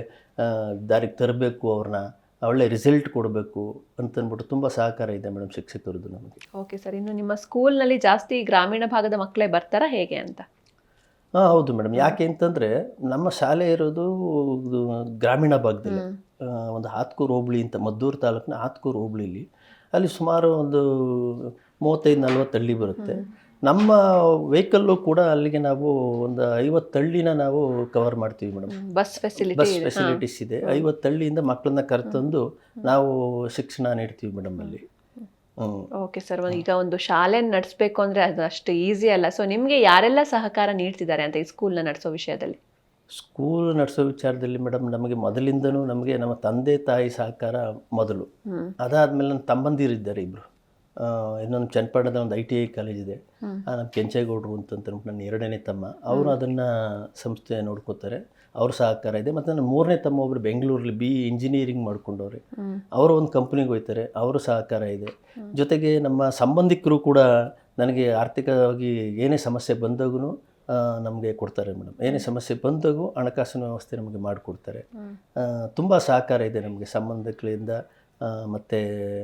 ದಾರಿಗೆ ತರಬೇಕು, ಅವ್ರನ್ನ ಒಳ್ಳೆ ರಿಸಲ್ಟ್ ಕೊಡಬೇಕು ಅಂತಂದ್ಬಿಟ್ಟು ತುಂಬ ಸಹಕಾರ ಇದೆ ಮೇಡಮ್ ಶಿಕ್ಷಕರದ್ದು ನಮಗೆ. ಓಕೆ ಸರ್, ಇನ್ನು ನಿಮ್ಮ ಸ್ಕೂಲ್ನಲ್ಲಿ ಜಾಸ್ತಿ ಗ್ರಾಮೀಣ ಭಾಗದ ಮಕ್ಕಳೇ ಬರ್ತಾರಾ ಹೇಗೆ ಅಂತ? ಹೌದು ಮೇಡಮ್. ಯಾಕೆ ಅಂತಂದರೆ ನಮ್ಮ ಶಾಲೆ ಇರೋದು ಗ್ರಾಮೀಣ ಭಾಗದಲ್ಲಿ, ಒಂದು ಹಾತ್ಕೂರು ಹೋಬಳಿ ಅಂತ, ಮದ್ದೂರು ತಾಲೂಕಿನ ಹಾತ್ಕೂರು ಹೋಬಳಿಲಿ. ಅಲ್ಲಿ ಸುಮಾರು ಒಂದು 35-40 ಹಳ್ಳಿ ಬರುತ್ತೆ. ನಮ್ಮ ವೆಹಿಕಲ್ಲು ಕೂಡ ಅಲ್ಲಿಗೆ ನಾವು ಒಂದು 50 ಹಳ್ಳಿನ ನಾವು ಕವರ್ ಮಾಡ್ತೀವಿ ಮೇಡಮ್. ಬಸ್ ಫೆಸಿಲಿಟೀಸ್ ಇದೆ. 50 ಹಳ್ಳಿಯಿಂದ ಮಕ್ಕಳನ್ನ ಕರೆತಂದು ನಾವು ಶಿಕ್ಷಣ ನೀಡ್ತೀವಿ ಮೇಡಮ್ ಅಲ್ಲಿ. ಓಕೆ ಸರ್, ಈಗ ಒಂದು ಶಾಲೆ ನಡೆಸಬೇಕು ಅಂದರೆ ಅದು ಅಷ್ಟು ಈಸಿ ಅಲ್ಲ. ಸೊ ನಿಮಗೆ ಯಾರೆಲ್ಲ ಸಹಕಾರ ನೀಡ್ತಿದ್ದಾರೆ ಅಂತ ಈ ಸ್ಕೂಲ್ನ ನಡೆಸೋ ವಿಷಯದಲ್ಲಿ? ಸ್ಕೂಲ್ ನಡೆಸೋ ವಿಚಾರದಲ್ಲಿ ಮೇಡಮ್ ನಮಗೆ ಮೊದಲಿಂದನೂ ನಮ್ಮ ತಂದೆ ತಾಯಿ ಸಹಕಾರ ಮೊದಲು. ಅದಾದಮೇಲೆ ನನ್ನ ತಮ್ಮಂದಿರಿದ್ದಾರೆ ಇಬ್ಬರು. ಇನ್ನೊಂದು ಚನ್ನಪಟ್ಟಣದ ಒಂದು ITI ಕಾಲೇಜ್ ಇದೆ, ನಮ್ಮ ಕೆಂಚೇಗೌಡರು ಅಂತಂದ್ಬಿಟ್ಟು ನನ್ನ 2ನೇ ತಮ್ಮ, ಅವರು ಅದನ್ನು ಸಂಸ್ಥೆ ನೋಡ್ಕೋತಾರೆ, ಅವ್ರ ಸಹಕಾರ ಇದೆ. ಮತ್ತು ನನ್ನ 3ನೇ ತಮ್ಮ ಒಬ್ಬರು ಬೆಂಗಳೂರಲ್ಲಿ BE ಇಂಜಿನಿಯರಿಂಗ್ ಮಾಡ್ಕೊಂಡವ್ರೆ, ಅವರು ಒಂದು ಕಂಪ್ನಿಗೆ ಹೋಗ್ತಾರೆ, ಅವರು ಸಹಕಾರ ಇದೆ. ಜೊತೆಗೆ ನಮ್ಮ ಸಂಬಂಧಿಕರು ಕೂಡ ನನಗೆ ಆರ್ಥಿಕವಾಗಿ ಏನೇ ಸಮಸ್ಯೆ ಬಂದಾಗೂ ನಮಗೆ ಕೊಡ್ತಾರೆ ಮೇಡಮ್. ಏನೇ ಸಮಸ್ಯೆ ಬಂದಾಗೂ ಹಣಕಾಸಿನ ವ್ಯವಸ್ಥೆ ನಮಗೆ ಮಾಡಿಕೊಡ್ತಾರೆ. ತುಂಬ ಸಹಕಾರ ಇದೆ ನಮಗೆ ಸಂಬಂಧಿಕರಿಂದ ಮತ್ತು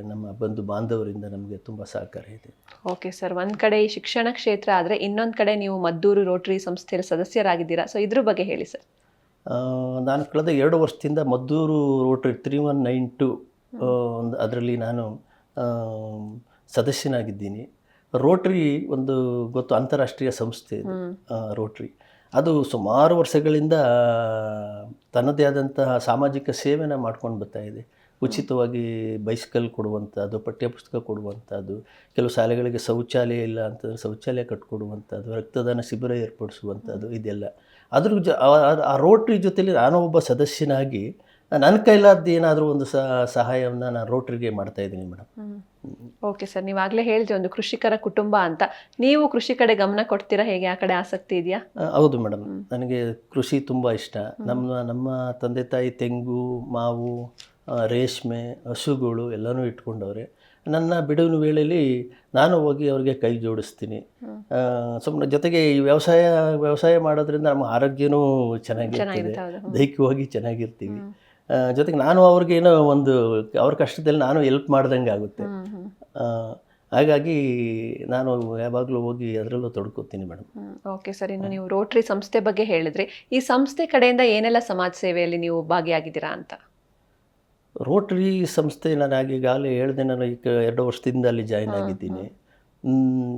ನಮ್ಮ ಬಂಧು ಬಾಂಧವರಿಂದ ನಮಗೆ ತುಂಬ ಸಹಕಾರ ಇದೆ. ಓಕೆ ಸರ್, ಒಂದು ಕಡೆ ಈ ಶಿಕ್ಷಣ ಕ್ಷೇತ್ರ ಆದರೆ ಇನ್ನೊಂದು ಕಡೆ ನೀವು ಮದ್ದೂರು ರೋಟರಿ ಸಂಸ್ಥೆಯ ಸದಸ್ಯರಾಗಿದ್ದೀರಾ. ಸೊ ಇದ್ರ ಬಗ್ಗೆ ಹೇಳಿ ಸರ್. ನಾನು ಕಳೆದ 2 ವರ್ಷದಿಂದ ಮದ್ದೂರು ರೋಟರಿ 3192 ಅದರಲ್ಲಿ ನಾನು ಸದಸ್ಯನಾಗಿದ್ದೀನಿ. ರೋಟರಿ ಒಂದು ಅಂತಾರಾಷ್ಟ್ರೀಯ ಸಂಸ್ಥೆ ಇದು. ರೋಟರಿ ಅದು ಸುಮಾರು ವರ್ಷಗಳಿಂದ ತನ್ನದೇ ಆದಂತಹ ಸಾಮಾಜಿಕ ಸೇವೆನ ಮಾಡ್ಕೊಂಡು ಬರ್ತಾ ಇದೆ. ಉಚಿತವಾಗಿ ಬೈಸಿಕಲ್ ಕೊಡುವಂಥದ್ದು, ಪಠ್ಯಪುಸ್ತಕ ಕೊಡುವಂಥದ್ದು, ಕೆಲವು ಶಾಲೆಗಳಿಗೆ ಶೌಚಾಲಯ ಇಲ್ಲ ಅಂತಂದರೆ ಶೌಚಾಲಯ ಕಟ್ಕೊಡುವಂಥದ್ದು, ರಕ್ತದಾನ ಶಿಬಿರ ಏರ್ಪಡಿಸುವಂಥದ್ದು, ಇದೆಲ್ಲ. ಆ ರೋಟ್ರಿ ಜೊತೆಲಿ ನಾನು ಒಬ್ಬ ಸದಸ್ಯನಾಗಿ ನನ್ನ ಕೈಲಾದ ಏನಾದರೂ ಒಂದು ಸಹಾಯವನ್ನು ನಾನು ರೋಟ್ರಿಗೆ ಮಾಡ್ತಾಯಿದ್ದೀನಿ ಮೇಡಮ್. ಓಕೆ ಸರ್, ನೀವಾಗಲೇ ಹೇಳಿದ್ರಿ ಒಂದು ಕೃಷಿಕರ ಕುಟುಂಬ ಅಂತ. ನೀವು ಕೃಷಿ ಕಡೆ ಗಮನ ಕೊಡ್ತೀರಾ ಹೇಗೆ? ಆ ಕಡೆ ಆಸಕ್ತಿ ಇದೆಯಾ? ಹೌದು ಮೇಡಮ್, ನನಗೆ ಕೃಷಿ ತುಂಬ ಇಷ್ಟ. ನಮ್ಮ ತಂದೆ ತಾಯಿ ತೆಂಗು, ಮಾವು, ರೇಷ್ಮೆ, ಹಸುಗಳು ಎಲ್ಲನೂ ಇಟ್ಕೊಂಡವ್ರೆ. ನನ್ನ ಬಿಡುವಿನ ವೇಳೆಯಲ್ಲಿ ನಾನು ಹೋಗಿ ಅವ್ರಿಗೆ ಕೈ ಜೋಡಿಸ್ತೀನಿ. ಸುಮ್ಮನೆ ಜೊತೆಗೆ ಈ ವ್ಯವಸಾಯ ಮಾಡೋದ್ರಿಂದ ನಮ್ಮ ಆರೋಗ್ಯನೂ ಚೆನ್ನಾಗಿರ್ತದೆ, ದೈಹಿಕವಾಗಿ ಚೆನ್ನಾಗಿರ್ತೀವಿ. ಜೊತೆಗೆ ನಾನು ಅವ್ರಿಗೇನೋ ಒಂದು ಅವ್ರ ಕಷ್ಟದಲ್ಲಿ ನಾನು ಹೆಲ್ಪ್ ಮಾಡ್ದಂಗೆ ಆಗುತ್ತೆ. ಹಾಗಾಗಿ ನಾನು ಯಾವಾಗಲೂ ಹೋಗಿ ಅದರಲ್ಲೂ ತೊಡ್ಕೊತೀನಿ ಮೇಡಮ್. ಓಕೆ ಸರ್, ಇನ್ನು ನೀವು ರೋಟರಿ ಸಂಸ್ಥೆ ಬಗ್ಗೆ ಹೇಳಿದ್ರಿ. ಈ ಸಂಸ್ಥೆ ಕಡೆಯಿಂದ ಏನೆಲ್ಲ ಸಮಾಜ ಸೇವೆಯಲ್ಲಿ ನೀವು ಭಾಗಿಯಾಗಿದ್ದೀರಾ ಅಂತ? ರೋಟರಿ ಸಂಸ್ಥೆ ನಾನು ಈಗಾಗಲೇ ಹೇಳಿದೆ, ನಾನು ಈಗ 2 ವರ್ಷದಿಂದ ಅಲ್ಲಿ ಜಾಯ್ನ್ ಆಗಿದ್ದೀನಿ.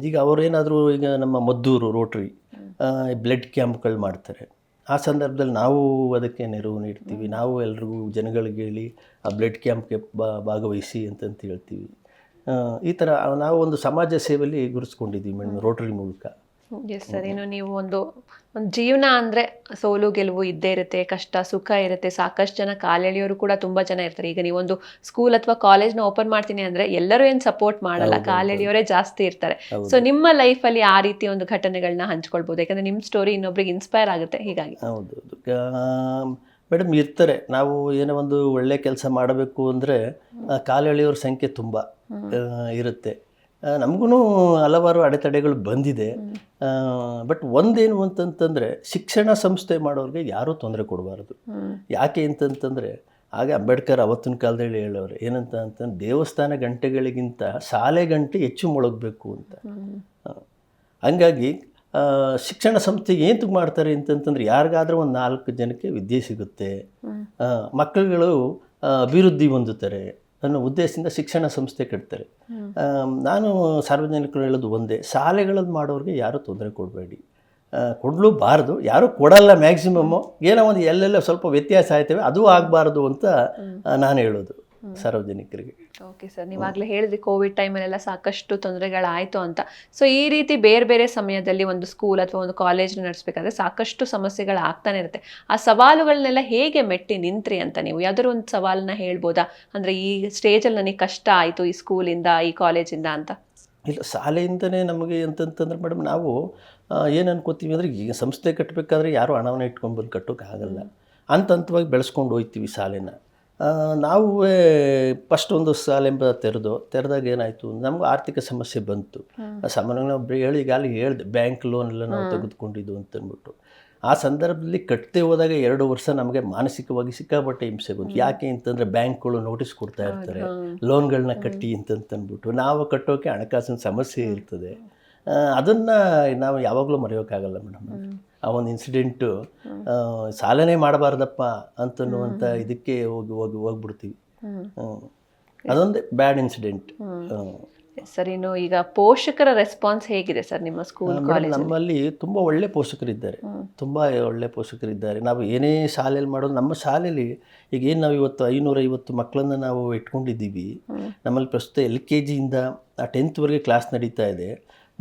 ಈಗ ಅವರೇನಾದರೂ ಈಗ ನಮ್ಮ ಮದ್ದೂರು ರೋಟರಿ ಬ್ಲಡ್ ಕ್ಯಾಂಪ್ಗಳು ಮಾಡ್ತಾರೆ. ಆ ಸಂದರ್ಭದಲ್ಲಿ ನಾವು ಅದಕ್ಕೆ ನೆರವು ನೀಡ್ತೀವಿ. ನಾವು ಎಲ್ರಿಗೂ ಜನಗಳಿಗೆ ಹೇಳಿ ಆ ಬ್ಲಡ್ ಕ್ಯಾಂಪ್ಗೆ ಭಾಗವಹಿಸಿ ಅಂತಂತ ಹೇಳ್ತೀವಿ. ಈ ಥರ ನಾವು ಒಂದು ಸಮಾಜ ಸೇವೆಯಲ್ಲಿ ಗುರುತಿಸ್ಕೊಂಡಿದ್ದೀವಿ ಮೇಡಮ್ ರೋಟರಿ ಮೂಲಕ. ಎಸ್ ಸರ್, ಇನ್ನು ನೀವು ಒಂದು ಜೀವನ ಅಂದರೆ ಸೋಲು ಗೆಲುವು ಇದ್ದೇ ಇರುತ್ತೆ, ಕಷ್ಟ ಸುಖ ಇರುತ್ತೆ. ಸಾಕಷ್ಟು ಜನ ಕಾಲೆಳೆಯೋರು ಕೂಡ ತುಂಬ ಜನ ಇರ್ತಾರೆ. ಈಗ ನೀವೊಂದು ಸ್ಕೂಲ್ ಅಥವಾ ಕಾಲೇಜ್ನ ಓಪನ್ ಮಾಡ್ತೀನಿ ಅಂದರೆ ಎಲ್ಲರೂ ಏನು ಸಪೋರ್ಟ್ ಮಾಡಲ್ಲ, ಕಾಲೆಳೆಯೋರೇ ಜಾಸ್ತಿ ಇರ್ತಾರೆ. ಸೊ ನಿಮ್ಮ ಲೈಫಲ್ಲಿ ಆ ರೀತಿ ಒಂದು ಘಟನೆಗಳನ್ನ ಹಂಚ್ಕೊಳ್ಬೋದು, ಯಾಕಂದರೆ ನಿಮ್ಮ ಸ್ಟೋರಿ ಇನ್ನೊಬ್ರಿಗೆ ಇನ್ಸ್ಪೈರ್ ಆಗುತ್ತೆ. ಹೀಗಾಗಿ ಹೌದೌದು ಮೇಡಮ್, ಇರ್ತಾರೆ. ನಾವು ಏನೋ ಒಂದು ಒಳ್ಳೆ ಕೆಲಸ ಮಾಡಬೇಕು ಅಂದರೆ ಕಾಲೆಳೆಯೋರ ಸಂಖ್ಯೆ ತುಂಬ ಇರುತ್ತೆ. ನಮಗೂ ಹಲವಾರು ಅಡೆತಡೆಗಳು ಬಂದಿದೆ. ಬಟ್ ಒಂದೇನು ಅಂತಂತಂದರೆ ಶಿಕ್ಷಣ ಸಂಸ್ಥೆ ಮಾಡೋರಿಗೆ ಯಾರೂ ತೊಂದರೆ ಕೊಡಬಾರ್ದು. ಯಾಕೆ ಅಂತಂತಂದರೆ ಹಾಗೆ ಅಂಬೇಡ್ಕರ್ ಅವತ್ತಿನ ಕಾಲದಲ್ಲಿ ಹೇಳೋರು ಏನಂತಂದ್ರೆ ದೇವಸ್ಥಾನ ಗಂಟೆಗಳಿಗಿಂತ ಶಾಲೆ ಗಂಟೆ ಹೆಚ್ಚು ಮೊಳಗಬೇಕು ಅಂತ. ಹಂಗಾಗಿ ಶಿಕ್ಷಣ ಸಂಸ್ಥೆಗೆ ಏನು ಮಾಡ್ತಾರೆ ಅಂತಂತಂದ್ರೆ ಯಾರಿಗಾದ್ರೂ ಒಂದು 4 ಜನಕ್ಕೆ ವಿದ್ಯೆ ಸಿಗುತ್ತೆ, ಮಕ್ಕಳುಗಳು ಅಭಿವೃದ್ಧಿ ಹೊಂದುತ್ತಾರೆ ಅನ್ನೋ ಉದ್ದೇಶದಿಂದ ಶಿಕ್ಷಣ ಸಂಸ್ಥೆ ಕಟ್ತಾರೆ. ನಾನು ಸಾರ್ವಜನಿಕರು ಹೇಳೋದು ಒಂದೇ, ಶಾಲೆಗಳಲ್ಲಿ ಮಾಡೋರಿಗೆ ಯಾರೂ ತೊಂದರೆ ಕೊಡಬೇಡಿ, ಕೊಡಲೂಬಾರ್ದು, ಯಾರೂ ಕೊಡಲ್ಲ. ಮ್ಯಾಕ್ಸಿಮಮ್ಮು ಏನೋ ಒಂದು ಎಲ್ಲೆಲ್ಲ ಸ್ವಲ್ಪ ವ್ಯತ್ಯಾಸ ಆಯ್ತವೆ, ಅದು ಆಗಬಾರ್ದು ಅಂತ ನಾನು ಹೇಳೋದು ಸಾರ್ವಜನಿಕರಿಗೆ. ಓಕೆ ಸರ್, ನೀವಾಗಲೇ ಹೇಳಿದ್ರಿ ಕೋವಿಡ್ ಟೈಮಲ್ಲೆಲ್ಲ ಸಾಕಷ್ಟು ತೊಂದರೆಗಳಾಯಿತು ಅಂತ. ಸೊ ಈ ರೀತಿ ಬೇರೆ ಬೇರೆ ಸಮಯದಲ್ಲಿ ಒಂದು ಸ್ಕೂಲ್ ಅಥವಾ ಒಂದು ಕಾಲೇಜ್ನ ನಡೆಸಬೇಕಾದ್ರೆ ಸಾಕಷ್ಟು ಸಮಸ್ಯೆಗಳು ಆಗ್ತಾನೆ ಇರುತ್ತೆ. ಆ ಸವಾಲುಗಳನ್ನೆಲ್ಲ ಹೇಗೆ ಮೆಟ್ಟಿ ನಿಂತ್ರಿ ಅಂತ ನೀವು ಯಾವ್ದಾದ್ರು ಒಂದು ಸವಾಲನ್ನ ಹೇಳ್ಬೋದಾ? ಅಂದರೆ ಈ ಸ್ಟೇಜಲ್ಲಿ ನನಗೆ ಕಷ್ಟ ಆಯಿತು ಈ ಸ್ಕೂಲಿಂದ ಈ ಕಾಲೇಜಿಂದ ಅಂತ. ಇಲ್ಲ, ಶಾಲೆಯಿಂದನೇ ನಮಗೆ ಅಂತಂತಂದ್ರೆ ಮೇಡಮ್ ನಾವು ಏನು ಅನ್ಕೋತೀವಿ ಅಂದರೆ, ಈಗ ಸಂಸ್ಥೆ ಕಟ್ಟಬೇಕಾದ್ರೆ ಯಾರೂ ಹಣವನ್ನು ಇಟ್ಕೊಂಡು ಬಂದು ಕಟ್ಟೋಕ್ಕಾಗಲ್ಲ. ಹಂತವಾಗಿ ಬೆಳೆಸ್ಕೊಂಡು ಹೋಗ್ತೀವಿ ಶಾಲೆನ. ನಾವು ಫಸ್ಟ್ ಒಂದು ಶಾಲೆ ತೆರೆದಾಗ ಏನಾಯಿತು, ನಮಗೂ ಆರ್ಥಿಕ ಸಮಸ್ಯೆ ಬಂತು. ಸಾಮಾನ್ಯವಾಗಿ ನಾವು ಈಗಾಗಲೇ ಹೇಳಿದೆ, ಬ್ಯಾಂಕ್ ಲೋನ್ ಎಲ್ಲ ನಾವು ತೆಗೆದುಕೊಂಡಿದ್ದು ಅಂತಂದ್ಬಿಟ್ಟು. ಆ ಸಂದರ್ಭದಲ್ಲಿ ಕಟ್ಟದೆ ಹೋದಾಗ 2 ವರ್ಷ ನಮಗೆ ಮಾನಸಿಕವಾಗಿ ಸಿಕ್ಕಾಪಟ್ಟೆ ಹಿಂಸೆ ಬಂತು. ಯಾಕೆ ಅಂತಂದರೆ ಬ್ಯಾಂಕ್ಗಳು ನೋಟಿಸ್ ಕೊಡ್ತಾ ಇರ್ತಾರೆ, ಲೋನ್ಗಳನ್ನ ಕಟ್ಟಿ ಅಂತಂದ್ಬಿಟ್ಟು. ನಾವು ಕಟ್ಟೋಕ್ಕೆ ಹಣಕಾಸಿನ ಸಮಸ್ಯೆ ಇರ್ತದೆ. ಅದನ್ನು ನಾವು ಯಾವಾಗಲೂ ಮರೆಯೋಕ್ಕಾಗಲ್ಲ ಮೇಡಮ್. ಆ ಒಂದು ಇನ್ಸಿಡೆಂಟು ಸಾಲನೇ ಮಾಡಬಾರ್ದಪ್ಪ ಅಂತನ್ನುವಂಥ ಇದಕ್ಕೆ ಹೋಗ್ಬಿಡ್ತೀವಿ. ಅದೊಂದೇ ಬ್ಯಾಡ್ ಇನ್ಸಿಡೆಂಟ್. ಸರ್, ಇನ್ನು ಈಗ ಪೋಷಕರ ರೆಸ್ಪಾನ್ಸ್ ಹೇಗಿದೆ ಸರ್ ನಿಮ್ಮ ಸ್ಕೂಲ್ ಕಾಲೇಜ್? ನಮ್ಮಲ್ಲಿ ತುಂಬ ಒಳ್ಳೆ ಪೋಷಕರಿದ್ದಾರೆ, ತುಂಬ ಒಳ್ಳೆ ಪೋಷಕರಿದ್ದಾರೆ. ನಾವು ಏನೇ ಶಾಲೆಯಲ್ಲಿ ಮಾಡೋದು, ನಮ್ಮ ಶಾಲೆಯಲ್ಲಿ ಈಗ ಏನು ನಾವು ಇವತ್ತು 550 ಮಕ್ಕಳನ್ನು ನಾವು ಇಟ್ಕೊಂಡಿದ್ದೀವಿ. ನಮ್ಮಲ್ಲಿ ಪ್ರಸ್ತುತ LKG ಇಂದ 10th ಕ್ಲಾಸ್ ನಡೀತಾ ಇದೆ.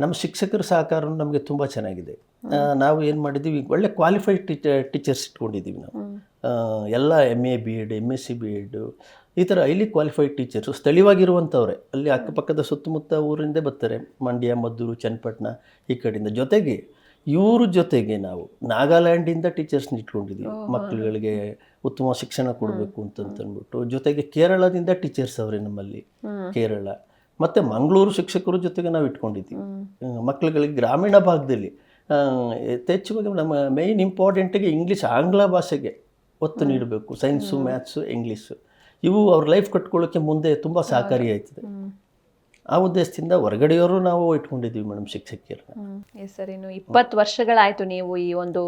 ನಮ್ಮ ಶಿಕ್ಷಕರ ಸಹಕಾರ ನಮಗೆ ತುಂಬ ಚೆನ್ನಾಗಿದೆ. ನಾವು ಏನು ಮಾಡಿದ್ದೀವಿ, ಒಳ್ಳೆ ಕ್ವಾಲಿಫೈಡ್ ಟೀಚರ್ಸ್ ಇಟ್ಕೊಂಡಿದ್ದೀವಿ ನಾವು. ಎಲ್ಲ MA BEd MSc BEd ಈ ಥರ ಹೈಲಿ ಕ್ವಾಲಿಫೈಡ್ ಟೀಚರ್ಸು ಸ್ಥಳೀಯವಾಗಿರುವಂಥವ್ರೆ. ಅಲ್ಲಿ ಅಕ್ಕಪಕ್ಕದ ಸುತ್ತಮುತ್ತ ಊರಿಂದ ಬರ್ತಾರೆ, ಮಂಡ್ಯ, ಮದ್ದೂರು, ಚನ್ನಪಟ್ಟಣ ಈ ಕಡೆಯಿಂದ. ಜೊತೆಗೆ ಇವ್ರ ಜೊತೆಗೆ ನಾವು ನಾಗಾಲ್ಯಾಂಡಿಂದ ಟೀಚರ್ಸ್ನ ಇಟ್ಕೊಂಡಿದ್ದೀವಿ, ಮಕ್ಕಳುಗಳಿಗೆ ಉತ್ತಮ ಶಿಕ್ಷಣ ಕೊಡಬೇಕು ಅಂತಂದ್ಬಿಟ್ಟು. ಜೊತೆಗೆ ಕೇರಳದಿಂದ ಟೀಚರ್ಸ್ ಅವರೇ ನಮ್ಮಲ್ಲಿ, ಕೇರಳ ಮತ್ತು ಮಂಗಳೂರು ಶಿಕ್ಷಕರ ಜೊತೆಗೆ ನಾವು ಇಟ್ಕೊಂಡಿದ್ದೀವಿ. ಮಕ್ಕಳುಗಳಿಗೆ ಗ್ರಾಮೀಣ ಭಾಗದಲ್ಲಿ ಯಥೇಚ್ಛವಾಗಿ ನಮ್ಮ ಮೇಯ್ನ್ ಇಂಪಾರ್ಟೆಂಟಿಗೆ ಆಂಗ್ಲ ಭಾಷೆಗೆ ಒತ್ತು ನೀಡಬೇಕು. ಸೈನ್ಸು, ಮ್ಯಾಥ್ಸು, ಇಂಗ್ಲೀಷು ಇವು ಅವ್ರ ಲೈಫ್ ಕಟ್ಕೊಳ್ಳೋಕ್ಕೆ ಮುಂದೆ ತುಂಬ ಸಹಕಾರಿ ಆಯ್ತದೆ. ಆ ಉದ್ದೇಶದಿಂದ ಹೊರಗಡೆಯವರು ನಾವು ಇಟ್ಕೊಂಡಿದ್ದೀವಿ ಮೇಡಮ್ ಶಿಕ್ಷಕಿಯರನ್ನ. ಎಸ್ ಸರ್, ಇನ್ನು 20 ವರ್ಷಗಳಾಯಿತು ನೀವು ಈ ಒಂದು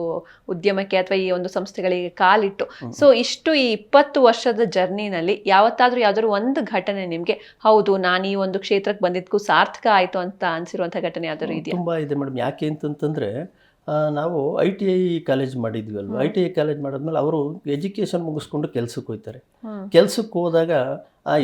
ಉದ್ಯಮಕ್ಕೆ ಅಥವಾ ಈ ಒಂದು ಸಂಸ್ಥೆಗಳಿಗೆ ಕಾಲಿಟ್ಟು. ಸೊ ಇಷ್ಟು ಈ 20 ವರ್ಷದ ಜರ್ನಿನಲ್ಲಿ ಯಾವ್ದಾದ್ರು ಒಂದು ಘಟನೆ ನಿಮಗೆ ಹೌದು ನಾನು ಈ ಒಂದು ಕ್ಷೇತ್ರಕ್ಕೆ ಬಂದಿದ್ದಕ್ಕೂ ಸಾರ್ಥಕ ಆಯಿತು ಅಂತ ಅನಿಸಿರುವಂಥ ಘಟನೆ ಯಾವ್ದಾದ್ರು ಇದೆಯಾ? ತುಂಬ ಇದೆ ಮೇಡಮ್. ಯಾಕೆ ಅಂತಂತಂದರೆ ನಾವು ITI ಕಾಲೇಜ್ ಮಾಡಿದ್ವಿ ಅಲ್ವಾ. ITI ಕಾಲೇಜ್ ಮಾಡಿದ್ಮೇಲೆ ಅವರು ಎಜುಕೇಷನ್ ಮುಗಿಸ್ಕೊಂಡು ಕೆಲ್ಸಕ್ಕೆ ಹೋಗ್ತಾರೆ. ಕೆಲ್ಸಕ್ಕೆ ಹೋದಾಗ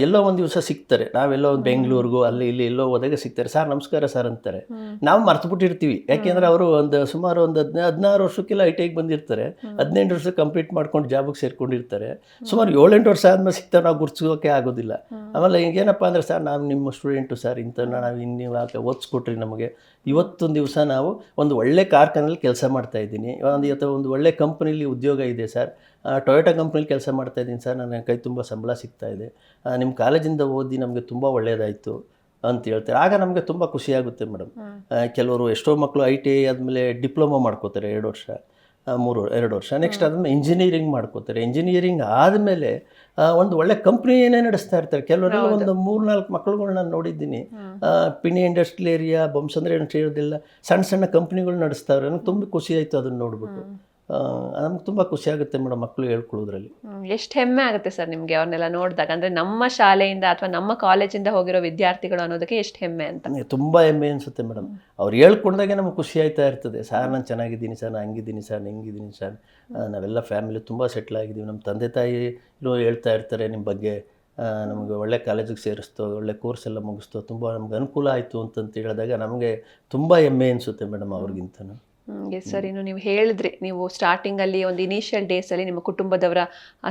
ಎಲ್ಲೋ ಒಂದು ದಿವಸ ಸಿಗ್ತಾರೆ. ನಾವೆಲ್ಲೋ ಒಂದು ಬೆಂಗಳೂರಿಗೂ ಅಲ್ಲಿ ಇಲ್ಲಿ ಎಲ್ಲೋ ಹೋದಾಗ ಸಿಗ್ತಾರೆ. ಸರ್ ನಮಸ್ಕಾರ ಸರ್ ಅಂತಾರೆ. ನಾವು ಮರ್ತುಬಿಟ್ಟಿರ್ತೀವಿ. ಯಾಕೆಂದರೆ ಅವರು ಸುಮಾರು ಒಂದು 16 ವರ್ಷಕ್ಕೆಲ್ಲ ITI ಬಂದಿರ್ತಾರೆ. 18 ವರ್ಷ ಕಂಪ್ಲೀಟ್ ಮಾಡ್ಕೊಂಡು ಜಾಬಿಗೆ ಸೇರ್ಕೊಂಡಿರ್ತಾರೆ. ಸುಮಾರು 7-8 ವರ್ಷ ಆದಮೇಲೆ ಸಿಗ್ತಾರೆ, ನಾವು ಗುರ್ತಿಸೋಕೆ ಆಗೋದಿಲ್ಲ. ಆಮೇಲೆ ಹಿಂಗೇನಪ್ಪ ಅಂದರೆ, ಸರ್ ನಾವು ನಿಮ್ಮ ಸ್ಟೂಡೆಂಟು ಸರ್, ಇಂಥ ನಾವು ಇನ್ನೀವು ಓದಿಸ್ಕೊಟ್ರಿ ನಮಗೆ. ಇವತ್ತೊಂದು ದಿವಸ ನಾವು ಒಂದು ಒಳ್ಳೆ ಕಾರ್ಖಾನೆಯಲ್ಲಿ ಕೆಲಸ ಮಾಡ್ತಾಯಿದ್ದೀನಿ, ಒಂದು ಒಳ್ಳೆ ಕಂಪ್ನಿಲಿ ಉದ್ಯೋಗ ಇದೆ ಸರ್, ಟೊಯೋಟಾ ಕಂಪ್ನಿಲಿ ಕೆಲಸ ಮಾಡ್ತಾಯಿದ್ದೀನಿ ಸರ್, ನನ್ನ ಕೈ ತುಂಬ ಸಂಬಳ ಸಿಗ್ತಾಯಿದೆ, ನಿಮ್ಮ ಕಾಲೇಜಿಂದ ಓದಿ ನಮಗೆ ತುಂಬ ಒಳ್ಳೆಯದಾಯಿತು ಅಂತ ಹೇಳ್ತಾರೆ. ಆಗ ನಮಗೆ ತುಂಬ ಖುಷಿಯಾಗುತ್ತೆ ಮೇಡಮ್. ಕೆಲವರು ಎಷ್ಟೋ ಮಕ್ಕಳು ITI ಆದಮೇಲೆ ಡಿಪ್ಲೊಮಾ ಮಾಡ್ಕೋತಾರೆ 2 ವರ್ಷ 2 ವರ್ಷ. ನೆಕ್ಸ್ಟ್ ಆದಮೇಲೆ ಇಂಜಿನಿಯರಿಂಗ್ ಮಾಡ್ಕೋತಾರೆ. ಇಂಜಿನಿಯರಿಂಗ್ ಆದಮೇಲೆ ಒಂದು ಒಳ್ಳೆ ಕಂಪ್ನಿಯೇ ನಡೆಸ್ತಾ ಇರ್ತಾರೆ. ಕೆಲವರೆಲ್ಲ ಒಂದು 3-4 ಮಕ್ಕಳುಗಳು ನಾನು ನೋಡಿದ್ದೀನಿ. ಪಿಣಿ ಇಂಡಸ್ಟ್ರಿಯಲ್ ಏರಿಯಾ, ಬೊಮ್ಮಸಂದ್ರ ಇಂಡಸ್ಟ್ರಿಯಲ್ದೆಲ್ಲ ಸಣ್ಣ ಸಣ್ಣ ಕಂಪ್ನಿಗಳು ನಡೆಸ್ತಾವ್ರೆ. ನನಗೆ ತುಂಬ ಖುಷಿ ಆಯಿತು ಅದನ್ನು ನೋಡ್ಬಿಟ್ಟು. ನಮ್ಗೆ ತುಂಬ ಖುಷಿ ಆಗುತ್ತೆ ಮೇಡಮ್ ಮಕ್ಕಳು ಹೇಳ್ಕೊಳ್ಳೋದ್ರಲ್ಲಿ. ಎಷ್ಟು ಹೆಮ್ಮೆ ಆಗುತ್ತೆ ಸರ್ ನಿಮಗೆ ಅವ್ರನ್ನೆಲ್ಲ ನೋಡಿದಾಗ? ಅಂದರೆ ನಮ್ಮ ಶಾಲೆಯಿಂದ ಅಥವಾ ನಮ್ಮ ಕಾಲೇಜಿಂದ ಹೋಗಿರೋ ವಿದ್ಯಾರ್ಥಿಗಳು ಅನ್ನೋದಕ್ಕೆ ಎಷ್ಟು ಹೆಮ್ಮೆ ಅಂತ. ತುಂಬ ಹೆಮ್ಮೆ ಅನಿಸುತ್ತೆ ಮೇಡಮ್. ಅವ್ರು ಹೇಳ್ಕೊಂಡಾಗೆ ನಮ್ಗೆ ಖುಷಿ ಆಯ್ತಾ ಇರ್ತದೆ. ಸರ್ ನಾನು ಚೆನ್ನಾಗಿದ್ದೀನಿ ಸರ್, ನಾನು ಹಂಗಿದ್ದೀನಿ ಸರ್, ಹೆಂಗಿದ್ದೀನಿ ಸರ್, ನಾವೆಲ್ಲ ಫ್ಯಾಮಿಲಿ ತುಂಬ ಸೆಟ್ಲ್ ಆಗಿದ್ದೀವಿ. ನಮ್ಮ ತಂದೆ ತಾಯಿ ಹೇಳ್ತಾ ಇರ್ತಾರೆ ನಿಮ್ಮ ಬಗ್ಗೆ, ನಮಗೆ ಒಳ್ಳೆ ಕಾಲೇಜಿಗೆ ಸೇರಿಸ್ತೋ, ಒಳ್ಳೆ ಕೋರ್ಸ್ ಎಲ್ಲ ಮುಗಿಸ್ತೋ, ತುಂಬ ನಮ್ಗೆ ಅನುಕೂಲ ಆಯಿತು ಅಂತಂತ ಹೇಳಿದಾಗ ನಮಗೆ ತುಂಬ ಹೆಮ್ಮೆ ಅನಿಸುತ್ತೆ ಮೇಡಮ್ ಅವ್ರಿಗಿಂತನೂ. ಎಸ್ ಸರ್, ಇನ್ನು ನೀವು ಹೇಳಿದ್ರಿ ನೀವು ಸ್ಟಾರ್ಟಿಂಗಲ್ಲಿ ಒಂದು ಇನಿಷಿಯಲ್ ಡೇಸಲ್ಲಿ ನಿಮ್ಮ ಕುಟುಂಬದವರ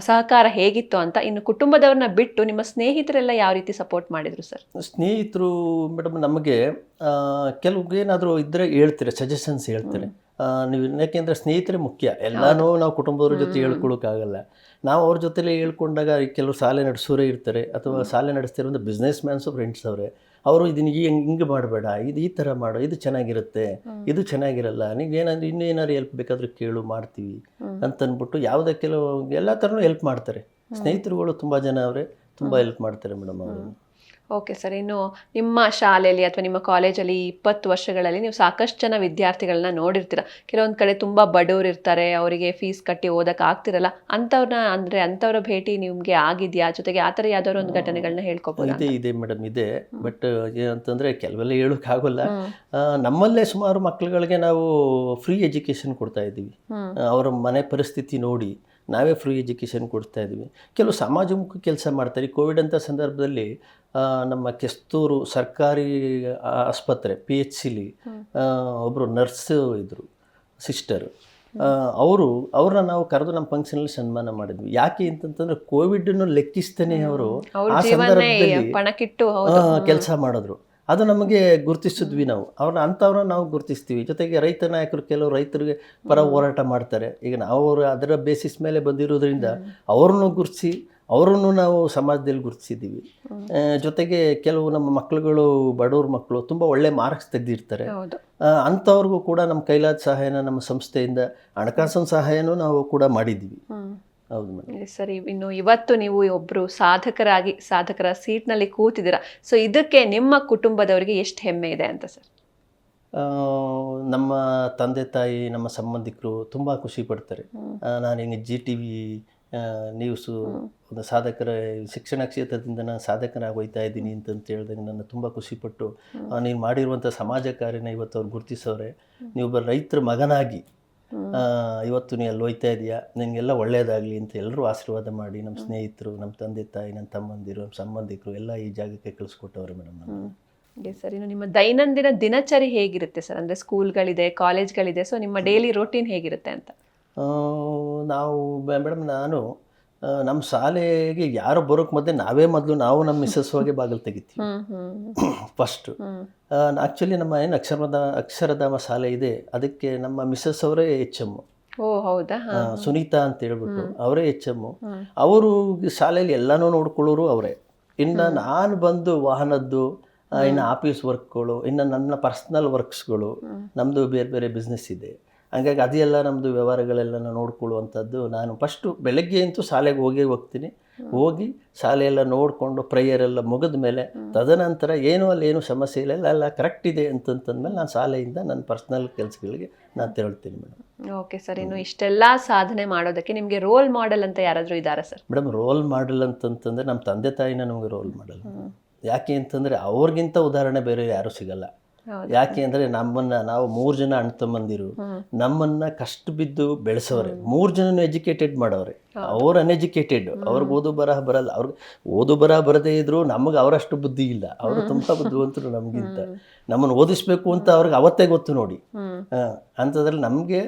ಸಹಕಾರ ಹೇಗಿತ್ತು ಅಂತ. ಇನ್ನು ಕುಟುಂಬದವ್ರನ್ನ ಬಿಟ್ಟು ನಿಮ್ಮ ಸ್ನೇಹಿತರೆಲ್ಲ ಯಾವ ರೀತಿ ಸಪೋರ್ಟ್ ಮಾಡಿದ್ರು ಸರ್? ಸ್ನೇಹಿತರು ಮೇಡಮ್ ನಮಗೆ ಕೆಲವು ಏನಾದರೂ ಇದ್ದರೆ ಹೇಳ್ತಾರೆ, ಸಜೆಷನ್ಸ್ ಹೇಳ್ತಾರೆ. ನೀವು ಯಾಕೆಂದರೆ ಸ್ನೇಹಿತರೆ ಮುಖ್ಯ. ಎಲ್ಲನೂ ನಾವು ಕುಟುಂಬದವ್ರ ಜೊತೆ ಹೇಳ್ಕೊಳಕ್ಕಾಗಲ್ಲ. ನಾವು ಅವ್ರ ಜೊತೆಲೇ ಹೇಳ್ಕೊಂಡಾಗ ಕೆಲವು ಶಾಲೆ ನಡೆಸೋರೇ ಇರ್ತಾರೆ, ಅಥವಾ ಶಾಲೆ ನಡೆಸ್ತಿರೋ ಒಂದು ಬಿಸ್ನೆಸ್ ಮ್ಯಾನ್ಸು ಫ್ರೆಂಡ್ಸ್ ಅವರೇ. ಅವರು ಇದನ್ನ ಹಿಂಗೆ ಮಾಡಬೇಡ, ಇದು ಈ ಥರ ಮಾಡು, ಇದು ಚೆನ್ನಾಗಿರುತ್ತೆ, ಇದು ಚೆನ್ನಾಗಿರಲ್ಲ, ನೀವೇನಾದ್ರು ಇನ್ನೇನಾದ್ರು ಹೆಲ್ಪ್ ಬೇಕಾದರೂ ಕೇಳು, ಮಾಡ್ತೀವಿ ಅಂತಂದ್ಬಿಟ್ಟು ಯಾವುದೇ ಎಲ್ಲ ಥರನೂ ಹೆಲ್ಪ್ ಮಾಡ್ತಾರೆ. ಸ್ನೇಹಿತರುಗಳು ತುಂಬ ಜನ ಅವರೇ, ತುಂಬ ಹೆಲ್ಪ್ ಮಾಡ್ತಾರೆ ಮೇಡಮ್ ಅವರು. ಓಕೆ ಸರ್, ಇನ್ನು ನಿಮ್ಮ ಶಾಲೆಯಲ್ಲಿ ಅಥವಾ ನಿಮ್ಮ ಕಾಲೇಜಲ್ಲಿ 20 ವರ್ಷಗಳಲ್ಲಿ ನೀವು ಸಾಕಷ್ಟು ಜನ ವಿದ್ಯಾರ್ಥಿಗಳನ್ನ ನೋಡಿರ್ತೀರ. ಕೆಲವೊಂದು ಕಡೆ ತುಂಬ ಬಡವರು ಇರ್ತಾರೆ, ಅವರಿಗೆ ಫೀಸ್ ಕಟ್ಟಿ ಓದಕ್ಕೆ ಆಗ್ತಿರಲ್ಲ, ಅಂಥವ್ರ ಭೇಟಿ ನಿಮಗೆ ಆಗಿದೆಯಾ? ಜೊತೆಗೆ ಆ ಥರ ಯಾವ್ದಾದ್ರು ಒಂದು ಘಟನೆಗಳನ್ನ ಹೇಳ್ಕೊಬೋದಾ? ಇದೆ ಮೇಡಮ್, ಇದೆ. ಬಟ್ ಏನಂತಂದರೆ ಕೆಲವೆಲ್ಲ ಹೇಳೋಕ್ಕಾಗಲ್ಲ. ನಮ್ಮಲ್ಲೇ ಸುಮಾರು ಮಕ್ಕಳುಗಳಿಗೆ ನಾವು ಫ್ರೀ ಎಜುಕೇಷನ್ ಕೊಡ್ತಾ ಇದ್ದೀವಿ. ಅವರ ಮನೆ ಪರಿಸ್ಥಿತಿ ನೋಡಿ ನಾವೇ ಫ್ರೀ ಎಜುಕೇಷನ್ ಕೊಡ್ತಾ ಇದ್ದೀವಿ. ಕೆಲವು ಸಮಾಜಮುಖಿ ಕೆಲಸ ಮಾಡ್ತಾರೆ. ಕೋವಿಡ್ ಅಂತ ಸಂದರ್ಭದಲ್ಲಿ ನಮ್ಮ ಕೆಸ್ತೂರು ಸರ್ಕಾರಿ ಆಸ್ಪತ್ರೆ PHCಲಿ ಒಬ್ಬರು ನರ್ಸು ಇದ್ದರು, ಸಿಸ್ಟರು. ಅವ್ರನ್ನ ನಾವು ಕರೆದು ನಮ್ಮ ಫಂಕ್ಷನಲ್ಲಿ ಸನ್ಮಾನ ಮಾಡಿದ್ವಿ. ಯಾಕೆ ಅಂತಂತಂದ್ರೆ ಕೋವಿಡನ್ನು ಲೆಕ್ಕಿಸ್ತೇನೆ ಅವರು ಆ ಸಂದರ್ಭದಲ್ಲಿ ಕೆಲಸ ಮಾಡಿದ್ರು. ಅದು ನಮಗೆ ಗುರುತಿಸಿದ್ವಿ ನಾವು ಅಂಥವ್ರನ್ನ ನಾವು ಗುರುತಿಸ್ತೀವಿ. ಜೊತೆಗೆ ರೈತ ನಾಯಕರು ಕೆಲವು ರೈತರಿಗೆ ಪರ ಹೋರಾಟ ಮಾಡ್ತಾರೆ. ಈಗ ನಾವು ಅದರ ಬೇಸಿಸ್ ಮೇಲೆ ಬಂದಿರೋದ್ರಿಂದ ಅವ್ರನ್ನೂ ಗುರುತಿಸಿ ಅವರನ್ನು ನಾವು ಸಮಾಜದಲ್ಲಿ ಗುರುತಿಸಿದ್ದೀವಿ. ಜೊತೆಗೆ ಕೆಲವು ನಮ್ಮ ಮಕ್ಕಳುಗಳು ಬಡವ್ರ ಮಕ್ಕಳು ತುಂಬ ಒಳ್ಳೆ ಮಾರ್ಕ್ಸ್ ತೆಗೆದಿರ್ತಾರೆ. ಅಂಥವ್ರಿಗೂ ಕೂಡ ನಮ್ಮ ಕೈಲಾದ ಸಹಾಯನ ನಮ್ಮ ಸಂಸ್ಥೆಯಿಂದ ಹಣಕಾಸಿನ ಸಹಾಯನೂ ನಾವು ಕೂಡ ಮಾಡಿದ್ದೀವಿ. ಹೌದು ಮೇಡಮ್. ಸರಿ, ಇನ್ನು ಇವತ್ತು ನೀವು ಒಬ್ಬರು ಸಾಧಕರ ಸೀಟ್ನಲ್ಲಿ ಕೂತಿದ್ದೀರಾ. ಸೊ ಇದಕ್ಕೆ ನಿಮ್ಮ ಕುಟುಂಬದವರಿಗೆ ಎಷ್ಟು ಹೆಮ್ಮೆ ಇದೆ ಅಂತ ಸರ್? ನಮ್ಮ ತಂದೆ ತಾಯಿ, ನಮ್ಮ ಸಂಬಂಧಿಕರು ತುಂಬ ಖುಷಿ ಪಡ್ತಾರೆ. ನಾನು ಹಿಂಗೆ GTV ನ್ಯೂಸು ಒಂದು ಶಿಕ್ಷಣ ಕ್ಷೇತ್ರದಿಂದ ನಾನು ಸಾಧಕನಾಗಿ ಹೋಗ್ತಾ ಇದ್ದೀನಿ ಅಂತ ಹೇಳಿದಾಗ ನನ್ನ ತುಂಬ ಖುಷಿಪಟ್ಟು, ನೀನು ಮಾಡಿರುವಂಥ ಸಮಾಜ ಕಾರ್ಯನ ಇವತ್ತು ಅವ್ರು ಗುರುತಿಸೋರೆ. ನೀವೊಬ್ಬ ರೈತರ ಮಗನಾಗಿ ಇವತ್ತು ನೀ ಅಲ್ಲಿ ಹೋಗ್ತಾ ಇದೆಯಾ, ನಿನಗೆಲ್ಲ ಒಳ್ಳೆಯದಾಗಲಿ ಅಂತ ಎಲ್ಲರೂ ಆಶೀರ್ವಾದ ಮಾಡಿ, ನಮ್ಮ ಸ್ನೇಹಿತರು, ನಮ್ಮ ತಂದೆ ತಾಯಿ, ನನ್ನ ತಮ್ಮಂದಿರು, ನಮ್ಮ ಸಂಬಂಧಿಕರು ಎಲ್ಲ ಈ ಜಾಗಕ್ಕೆ ಕಳಿಸ್ಕೊಟ್ಟವ್ರೆ ಮೇಡಮ್. ನಾನು ಸರ್, ಇನ್ನು ನಿಮ್ಮ ದೈನಂದಿನ ದಿನಚರಿ ಹೇಗಿರುತ್ತೆ ಸರ್? ಅಂದರೆ ಸ್ಕೂಲ್ಗಳಿದೆ, ಕಾಲೇಜ್ಗಳಿದೆ, ಸೊ ನಿಮ್ಮ ಡೈಲಿ ರೂಟೀನ್ ಹೇಗಿರುತ್ತೆ ಅಂತ? ನಾವು ಮೇಡಮ್, ನಾನು ನಮ್ಮ ಶಾಲೆಗೆ ಯಾರು ಬರೋಕ್ಕೆ ಮೊದಲು ನಾವು ನಮ್ಮ ಮಿಸ್ಸಸ್ ಹೋಗಿ ಬಾಗಿಲು ತೆಗಿತೀವಿ ಫಸ್ಟು. ಆ್ಯಕ್ಚುಲಿ ನಮ್ಮ ಏನು ಅಕ್ಷರಧಾಮ ಶಾಲೆ ಇದೆ, ಅದಕ್ಕೆ ನಮ್ಮ ಮಿಸ್ಸಸ್ ಅವರೇ HM. ಓ ಹೌದಾ? ಸುನೀತಾ ಅಂತ ಹೇಳ್ಬಿಟ್ಟು ಅವರೇ HM. ಅವರು ಶಾಲೆಯಲ್ಲಿ ಎಲ್ಲನೂ ನೋಡ್ಕೊಳ್ಳೋರು ಅವರೇ. ಇನ್ನು ನಾನು ಬಂದು ವಾಹನದ್ದು, ಇನ್ನು ಆಫೀಸ್ ವರ್ಕ್ಗಳು, ಇನ್ನು ನನ್ನ ಪರ್ಸ್ನಲ್ ವರ್ಕ್ಸ್ಗಳು, ನಮ್ಮದು ಬೇರೆ ಬೇರೆ ಬಿಸ್ನೆಸ್ ಇದೆ. ಹಾಗಾಗಿ ಅದೆಲ್ಲ ನಮ್ಮದು ವ್ಯವಹಾರಗಳೆಲ್ಲ ನೋಡ್ಕೊಳ್ಳುವಂಥದ್ದು. ನಾನು ಫಸ್ಟು ಬೆಳಗ್ಗೆ ಅಂತೂ ಶಾಲೆಗೆ ಹೋಗ್ತೀನಿ. ಹೋಗಿ ಶಾಲೆಯೆಲ್ಲ ನೋಡಿಕೊಂಡು ಪ್ರೇಯರೆಲ್ಲ ಮುಗಿದ ಮೇಲೆ ತದನಂತರ ಏನು ಸಮಸ್ಯೆ ಇಲ್ಲ, ಎಲ್ಲ ಕರೆಕ್ಟ್ ಇದೆ ಅಂತಂತಂದ್ಮೇಲೆ ನಾನು ಶಾಲೆಯಿಂದ ನನ್ನ ಪರ್ಸ್ನಲ್ ಕೆಲಸಗಳಿಗೆ ನಾನು ತೆರಳ್ತೀನಿ ಮೇಡಮ್. ಓಕೆ ಸರ್, ಇನ್ನು ಇಷ್ಟೆಲ್ಲ ಸಾಧನೆ ಮಾಡೋದಕ್ಕೆ ನಿಮಗೆ ರೋಲ್ ಮಾಡೆಲ್ ಅಂತ ಯಾರಾದರೂ ಇದ್ದಾರಾ ಸರ್? ಮೇಡಮ್, ರೋಲ್ ಮಾಡೆಲ್ ಅಂತಂತಂದರೆ ನಮ್ಮ ತಂದೆ ತಾಯಿನ ನಮಗೆ ರೋಲ್ ಮಾಡೆಲ್. ಯಾಕೆ ಅಂತಂದರೆ ಅವ್ರಿಗಿಂತ ಉದಾಹರಣೆ ಬೇರೆ ಯಾರೂ ಸಿಗಲ್ಲ. ಯಾಕೆ ಅಂದರೆ ನಾವು 3 ಜನ ಅಣ್ಣ ತಮ್ಮಂದಿರು, ನಮ್ಮನ್ನ ಕಷ್ಟ ಬಿದ್ದು ಬೆಳೆಸೋರೆ. 3 ಜನನು ಎಜುಕೇಟೆಡ್ ಮಾಡೋರೆ. ಅವ್ರು ಅನ್ಎಜುಕೇಟೆಡ್, ಅವ್ರಿಗೆ ಓದು ಬರಹ ಬರಲ್ಲ. ಅವ್ರಿಗೆ ಓದು ಬರಹ ಬರದೇ ಇದ್ರು ನಮಗೆ ಅವರಷ್ಟು ಬುದ್ಧಿ ಇಲ್ಲ. ಅವರು ತುಂಬ ಬುದ್ಧಿವಂತರು ನಮಗಿಂತ. ನಮ್ಮನ್ನು ಓದಿಸ್ಬೇಕು ಅಂತ ಅವ್ರಿಗೆ ಅವತ್ತೇ ಗೊತ್ತು ನೋಡಿ. ಅಂಥದ್ರಲ್ಲಿ ನಮಗೆ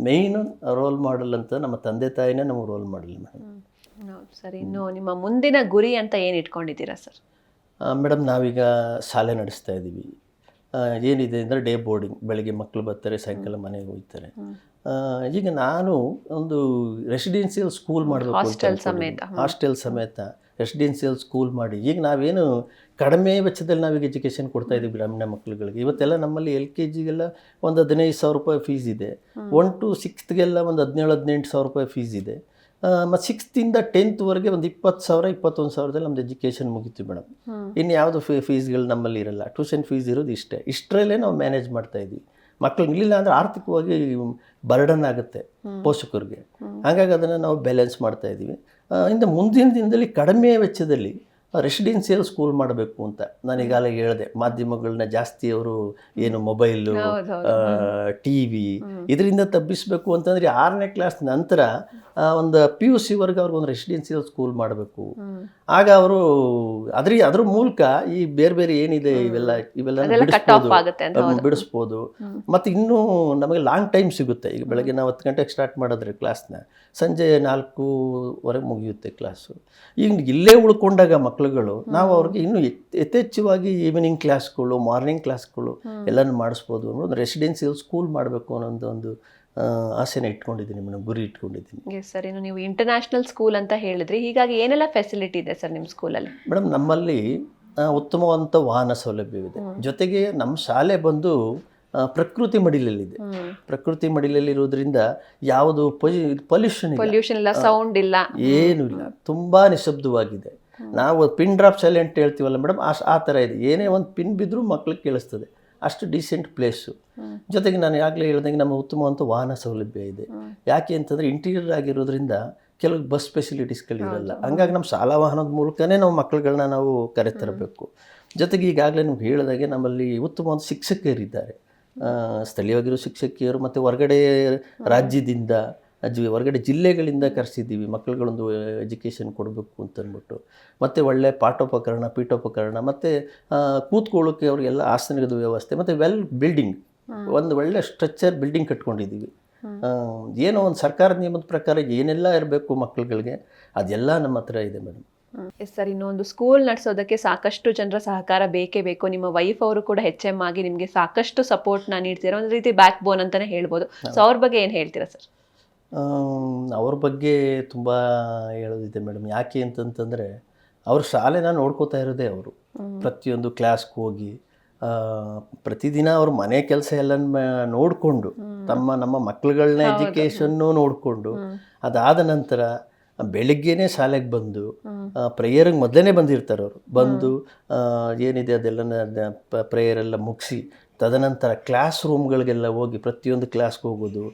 ಮೇಯ್ನ್ ರೋಲ್ ಮಾಡೆಲ್ ಅಂತ ನಮ್ಮ ತಂದೆ ತಾಯಿನೇ ನಮಗೆ ರೋಲ್ ಮಾಡೆಲ್ ಮೇಡಮ್. ಸರಿ, ಇನ್ನು ನಿಮ್ಮ ಮುಂದಿನ ಗುರಿ ಅಂತ ಏನು ಇಟ್ಕೊಂಡಿದ್ದೀರಾ ಸರ್? ಮೇಡಮ್, ನಾವೀಗ ಶಾಲೆ ನಡೆಸ್ತಾ ಇದ್ದೀವಿ. ಏನಿದೆ ಅಂದರೆ ಡೇ ಬೋರ್ಡಿಂಗ್. ಬೆಳಗ್ಗೆ ಮಕ್ಕಳು ಬರ್ತಾರೆ, ಸಾಯಂಕಾಲ ಮನೆಗೆ ಹೋಗ್ತಾರೆ. ಈಗ ನಾನು ಒಂದು ರೆಸಿಡೆನ್ಸಿಯಲ್ ಸ್ಕೂಲ್ ಮಾಡಬೇಕು, ಹಾಸ್ಟೆಲ್ ಸಮೇತ ರೆಸಿಡೆನ್ಸಿಯಲ್ ಸ್ಕೂಲ್ ಮಾಡಿ. ಈಗ ನಾವೇನು ಕಡಿಮೆ ವೆಚ್ಚದಲ್ಲಿ ನಾವೀಗ ಎಜುಕೇಷನ್ ಕೊಡ್ತಾ ಇದ್ದೀವಿ ಗ್ರಾಮೀಣ ಮಕ್ಕಳುಗಳಿಗೆ. ಇವತ್ತೆಲ್ಲ ನಮ್ಮಲ್ಲಿ LKGಗೆಲ್ಲ ಒಂದು 15,000 ರೂಪಾಯಿ ಫೀಸ್ ಇದೆ. 1 to 6ಗೆಲ್ಲ ಒಂದು 17,000-18,000 ರೂಪಾಯಿ ಫೀಸ್ ಇದೆ. ಮತ್ತು 6th ಇಂದ 10th ವರೆಗೆ ಒಂದು 20,000-21,000ದಲ್ಲಿ ನಮ್ದು ಎಜುಕೇಷನ್ ಮುಗಿತು ಮೇಡಮ್. ಇನ್ನು ಯಾವುದು ಫೀಸ್ಗಳು ನಮ್ಮಲ್ಲಿ ಇರಲ್ಲ. ಟ್ಯೂಷನ್ ಫೀಸ್ ಇರೋದು ಇಷ್ಟರಲ್ಲೇ ನಾವು ಮ್ಯಾನೇಜ್ ಮಾಡ್ತಾ ಇದ್ವಿ. ಮಕ್ಕಳು ಇರಲಿಲ್ಲ ಅಂದರೆ ಆರ್ಥಿಕವಾಗಿ ಬರ್ಡನ್ ಆಗುತ್ತೆ ಪೋಷಕರಿಗೆ. ಹಾಗಾಗಿ ಅದನ್ನು ನಾವು ಬ್ಯಾಲೆನ್ಸ್ ಮಾಡ್ತಾ ಇದ್ದೀವಿ. ಇನ್ನು ಮುಂದಿನ ದಿನದಲ್ಲಿ ಕಡಿಮೆ ವೆಚ್ಚದಲ್ಲಿ ರೆಸಿಡೆನ್ಸಿಯಲ್ ಸ್ಕೂಲ್ ಮಾಡಬೇಕು ಅಂತ ನಾನು ಈಗಾಗಲೇ ಹೇಳಿದೆ. ಮಾಧ್ಯಮಗಳನ್ನ ಜಾಸ್ತಿ ಅವರು ಏನು ಮೊಬೈಲು, TV ಇದರಿಂದ ತಪ್ಪಿಸಬೇಕು ಅಂತಂದರೆ 6ನೇ ಕ್ಲಾಸ್ ನಂತರ ಒಂದು PUC ವರ್ಗ ಅವ್ರಿಗೊಂದು ರೆಸಿಡೆನ್ಸಿಯಲ್ ಸ್ಕೂಲ್ ಮಾಡಬೇಕು. ಆಗ ಅವರು ಅದ್ರ ಮೂಲಕ ಈ ಬೇರೆ ಏನಿದೆ ಇವೆಲ್ಲ ಬಿಡಿಸ್ಬೋದು. ಮತ್ತು ಇನ್ನೂ ನಮಗೆ ಲಾಂಗ್ ಟೈಮ್ ಸಿಗುತ್ತೆ. ಈಗ ಬೆಳಗ್ಗೆ ನಾವು 10 ಗಂಟೆಗೆ ಸ್ಟಾರ್ಟ್ ಮಾಡಿದ್ರೆ ಕ್ಲಾಸ್ನ ಸಂಜೆ 4ವರೆಗೆ ಮುಗಿಯುತ್ತೆ ಕ್ಲಾಸು. ಈಗ ಇಲ್ಲೇ ಉಳ್ಕೊಂಡಾಗ ಮಕ್ಕಳುಗಳು ನಾವು ಅವ್ರಿಗೆ ಇನ್ನೂ ಯಥೇಚ್ಛವಾಗಿ ಈವ್ನಿಂಗ್ ಕ್ಲಾಸ್ಗಳು, ಮಾರ್ನಿಂಗ್ ಕ್ಲಾಸ್ಗಳು ಎಲ್ಲನೂ ಮಾಡಿಸ್ಬೋದು ಅನ್ನೋದು ರೆಸಿಡೆನ್ಸಿಯಲ್ ಸ್ಕೂಲ್ ಮಾಡಬೇಕು ಅನ್ನೋ ಒಂದು ಆಸೆನ ಇಟ್ಕೊಂಡಿದ್ದೀನಿ ಮೇಡಮ್, ಗುರಿ ಇಟ್ಕೊಂಡಿದ್ದೀನಿ. ಸರ್, ಇನ್ನು ನೀವು ಇಂಟರ್ನ್ಯಾಷನಲ್ ಸ್ಕೂಲ್ ಅಂತ ಹೇಳಿದ್ರಿ, ಹೀಗಾಗಿ ಏನೆಲ್ಲ ಫೆಸಿಲಿಟಿ ಇದೆ ಸರ್ ನಿಮ್ಮ ಸ್ಕೂಲಲ್ಲಿ? ಮೇಡಮ್, ನಮ್ಮಲ್ಲಿ ಉತ್ತಮವಾದಂಥ ವಾಹನ ಸೌಲಭ್ಯವಿದೆ. ಜೊತೆಗೆ ನಮ್ಮ ಶಾಲೆ ಬಂದು ಪ್ರಕೃತಿ ಮಡಿಲಲ್ಲಿದೆ. ಪ್ರಕೃತಿ ಮಡಿಲಲ್ಲಿರೋದ್ರಿಂದ ಯಾವುದು ಪೊಲ್ಯೂಷನ್ ಇಲ್ಲ, ಸೌಂಡ್ ಇಲ್ಲ, ಏನೂ ಇಲ್ಲ. ತುಂಬ ನಿಶಬ್ದವಾಗಿದೆ. ನಾವು ಪಿನ್ ಡ್ರಾಪ್ ಸೈಲೆಂಟ್ ಹೇಳ್ತೀವಲ್ಲ ಮೇಡಮ್, ಆ ಥರ ಇದೆ. ಏನೇ ಒಂದು ಪಿನ್ ಬಿದ್ದರೂ ಮಕ್ಳಿಗೆ ಕೇಳಿಸ್ತದೆ, ಅಷ್ಟು ಡೀಸೆಂಟ್ ಪ್ಲೇಸು. ಜೊತೆಗೆ ನಾನು ಆಗಲೇ ಹೇಳ್ದಂಗೆ ನಮ್ಮ ಉತ್ತಮವಂತ ವಾಹನ ಸೌಲಭ್ಯ ಇದೆ. ಯಾಕೆ ಅಂತಂದರೆ ಇಂಟೀರಿಯರ್ ಆಗಿರೋದ್ರಿಂದ ಕೆಲವು ಬಸ್ ಫೆಸಿಲಿಟೀಸ್ಗಳಿರಲ್ಲ. ಹಂಗಾಗಿ ನಮ್ಮ ಶಾಲಾ ವಾಹನದ ಮೂಲಕನೇ ನಾವು ಮಕ್ಕಳುಗಳನ್ನ ನಾವು ಕರೆತರಬೇಕು. ಜೊತೆಗೆ ಈಗಾಗಲೇ ನಿಮ್ಗೆ ಹೇಳಿದಾಗೆ ನಮ್ಮಲ್ಲಿ ಉತ್ತಮವಾದ ಶಿಕ್ಷಕರಿದ್ದಾರೆ, ಸ್ಥಳೀಯವಾಗಿರೋ ಶಿಕ್ಷಕಿಯರು, ಮತ್ತು ಹೊರಗಡೆ ರಾಜ್ಯದಿಂದ ಹೊರಗಡೆ ಜಿಲ್ಲೆಗಳಿಂದ ಕರೆಸಿದ್ದೀವಿ ಮಕ್ಕಳುಗಳೊಂದು ಎಜುಕೇಷನ್ ಕೊಡಬೇಕು ಅಂತಂದ್ಬಿಟ್ಟು. ಮತ್ತು ಒಳ್ಳೆ ಪಾಠೋಪಕರಣ, ಪೀಠೋಪಕರಣ, ಮತ್ತು ಕೂತ್ಕೊಳ್ಳೋಕ್ಕೆ ಅವ್ರಿಗೆಲ್ಲ ಆಸನದ ವ್ಯವಸ್ಥೆ, ಮತ್ತು ಬಿಲ್ಡಿಂಗ್, ಒಂದು ಒಳ್ಳೆ ಸ್ಟ್ರಕ್ಚರ್ ಬಿಲ್ಡಿಂಗ್ ಕಟ್ಕೊಂಡಿದ್ದೀವಿ. ಏನೋ ಒಂದು ಸರ್ಕಾರದ ನಿಯಮದ ಪ್ರಕಾರ ಏನೆಲ್ಲ ಇರಬೇಕು ಮಕ್ಕಳುಗಳಿಗೆ ಅದೆಲ್ಲ ನಮ್ಮ ಹತ್ರ ಇದೆ ಮೇಡಮ್. ಎಸ್ ಸರ್, ಇನ್ನೊಂದು ಸ್ಕೂಲ್ ನಡೆಸೋದಕ್ಕೆ ಸಾಕಷ್ಟು ಜನರ ಸಹಕಾರ ಬೇಕೇ ಬೇಕು. ನಿಮ್ಮ ವೈಫ್ ಅವರು ಕೂಡ HM ಆಗಿ ನಿಮಗೆ ಸಾಕಷ್ಟು ಸಪೋರ್ಟ್ನ ನೀಡ್ತೀರಾ, ಒಂದು ರೀತಿ ಬ್ಯಾಕ್ ಬೋನ್ ಅಂತಲೇ ಹೇಳ್ಬೋದು. ಸೊ ಅವ್ರ ಬಗ್ಗೆ ಏನು ಹೇಳ್ತೀರಾ ಸರ್? ಅವ್ರ ಬಗ್ಗೆ ತುಂಬ ಹೇಳೋದಿದೆ ಮೇಡಮ್. ಯಾಕೆ ಅಂತಂತಂದರೆ ಅವ್ರ ಶಾಲೆನ ನೋಡ್ಕೋತಾ ಇರೋದೇ ಅವರು. ಪ್ರತಿಯೊಂದು ಕ್ಲಾಸ್ಗೆ ಹೋಗಿ ಪ್ರತಿದಿನ ಅವ್ರ ಮನೆ ಕೆಲಸ ಎಲ್ಲ ನೋಡಿಕೊಂಡು, ನಮ್ಮ ಮಕ್ಳುಗಳನ್ನ ಎಜುಕೇಷನ್ನು ನೋಡಿಕೊಂಡು, ಅದಾದ ನಂತರ ಬೆಳಿಗ್ಗೆನೇ ಶಾಲೆಗೆ ಬಂದು ಪ್ರೇಯರ್ಗೆ ಮೊದಲೇ ಬಂದಿರ್ತಾರೆ ಅವರು. ಬಂದು ಏನಿದೆ ಅದೆಲ್ಲ ಪ್ರೇಯರೆಲ್ಲ ಮುಗಿಸಿ ತದನಂತರ ಕ್ಲಾಸ್ ರೂಮ್ಗಳಿಗೆಲ್ಲ ಹೋಗಿ ಪ್ರತಿಯೊಂದು ಕ್ಲಾಸ್ಗೆ ಹೋಗೋದು,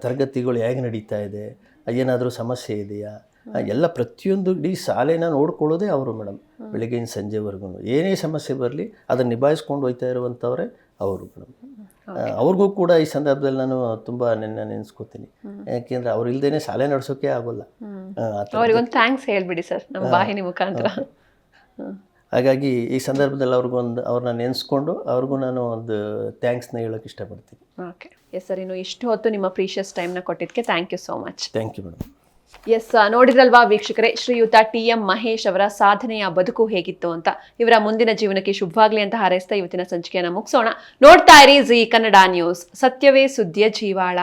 ತರಗತಿಗಳು ಹೇಗೆ ನಡೀತಾ ಇದೆ, ಏನಾದರೂ ಸಮಸ್ಯೆ ಇದೆಯಾ, ಎಲ್ಲ ಪ್ರತಿಯೊಂದು ಇಡೀ ಶಾಲೆನ ನೋಡ್ಕೊಳ್ಳೋದೇ ಅವರು ಮೇಡಮ್. ಬೆಳಗ್ಗೆಯಿಂದ ಸಂಜೆವರೆಗೂ ಏನೇ ಸಮಸ್ಯೆ ಬರಲಿ ಅದನ್ನು ನಿಭಾಯಿಸ್ಕೊಂಡು ಹೋಗ್ತಾ ಇರುವಂಥವ್ರೆ ಅವರು ಮೇಡಮ್. ಅವ್ರಿಗೂ ಕೂಡ ಈ ಸಂದರ್ಭದಲ್ಲಿ ನಾನು ತುಂಬ ನೆನೆಸ್ಕೋತೀನಿ. ಯಾಕೆಂದರೆ ಅವ್ರು ಇಲ್ಲದೇ ಶಾಲೆ ನಡೆಸೋಕೆ ಆಗೋಲ್ಲ. ಅವ್ರಿಗೊಂದು ಥ್ಯಾಂಕ್ಸ್ ಹೇಳ್ಬಿಡಿ ಸರ್ ನಮ್ಮ ವಾಹಿನಿ ಮುಖಾಂತರ. ಹಾಗಾಗಿ ಈ ಸಂದರ್ಭದಲ್ಲಿ ಅವ್ರನ್ನ ನೆನೆಸ್ಕೊಂಡು ಅವ್ರಿಗೂ ನಾನು ಒಂದು ಥ್ಯಾಂಕ್ಸ್ನ ಹೇಳೋಕ್ಕೆ ಇಷ್ಟಪಡ್ತೀನಿ. ಓಕೆ, ಎಸ್ ಸರ್, ಇನ್ನು ಇಷ್ಟು ಹೊತ್ತು ನಿಮ್ಮ ಪ್ರೀಷಿಯಸ್ ಟೈಮ್ನ ಕೊಟ್ಟಿದ್ದಕ್ಕೆ thank you so much. Thank you madam. Yes, ನೋಡಿದ್ರಲ್ವಾ ವೀಕ್ಷಕರೇ, ಶ್ರೀಯುತ TM ಮಹೇಶ್ ಅವರ ಸಾಧನೆಯ ಬದುಕು ಹೇಗಿತ್ತು ಅಂತ. ಇವರ ಮುಂದಿನ ಜೀವನಕ್ಕೆ ಶುಭವಾಗ್ಲಿ ಅಂತ ಹಾರೈಸ್ತಾ ಇವತ್ತಿನ ಸಂಚಿಕೆಯನ್ನು ಮುಗಿಸೋಣ. ನೋಡ್ತಾ ಇರಿ ಜೀ ಕನ್ನಡ ನ್ಯೂಸ್, ಸತ್ಯವೇ ಸುದ್ದಿಯ ಜೀವಾಳ.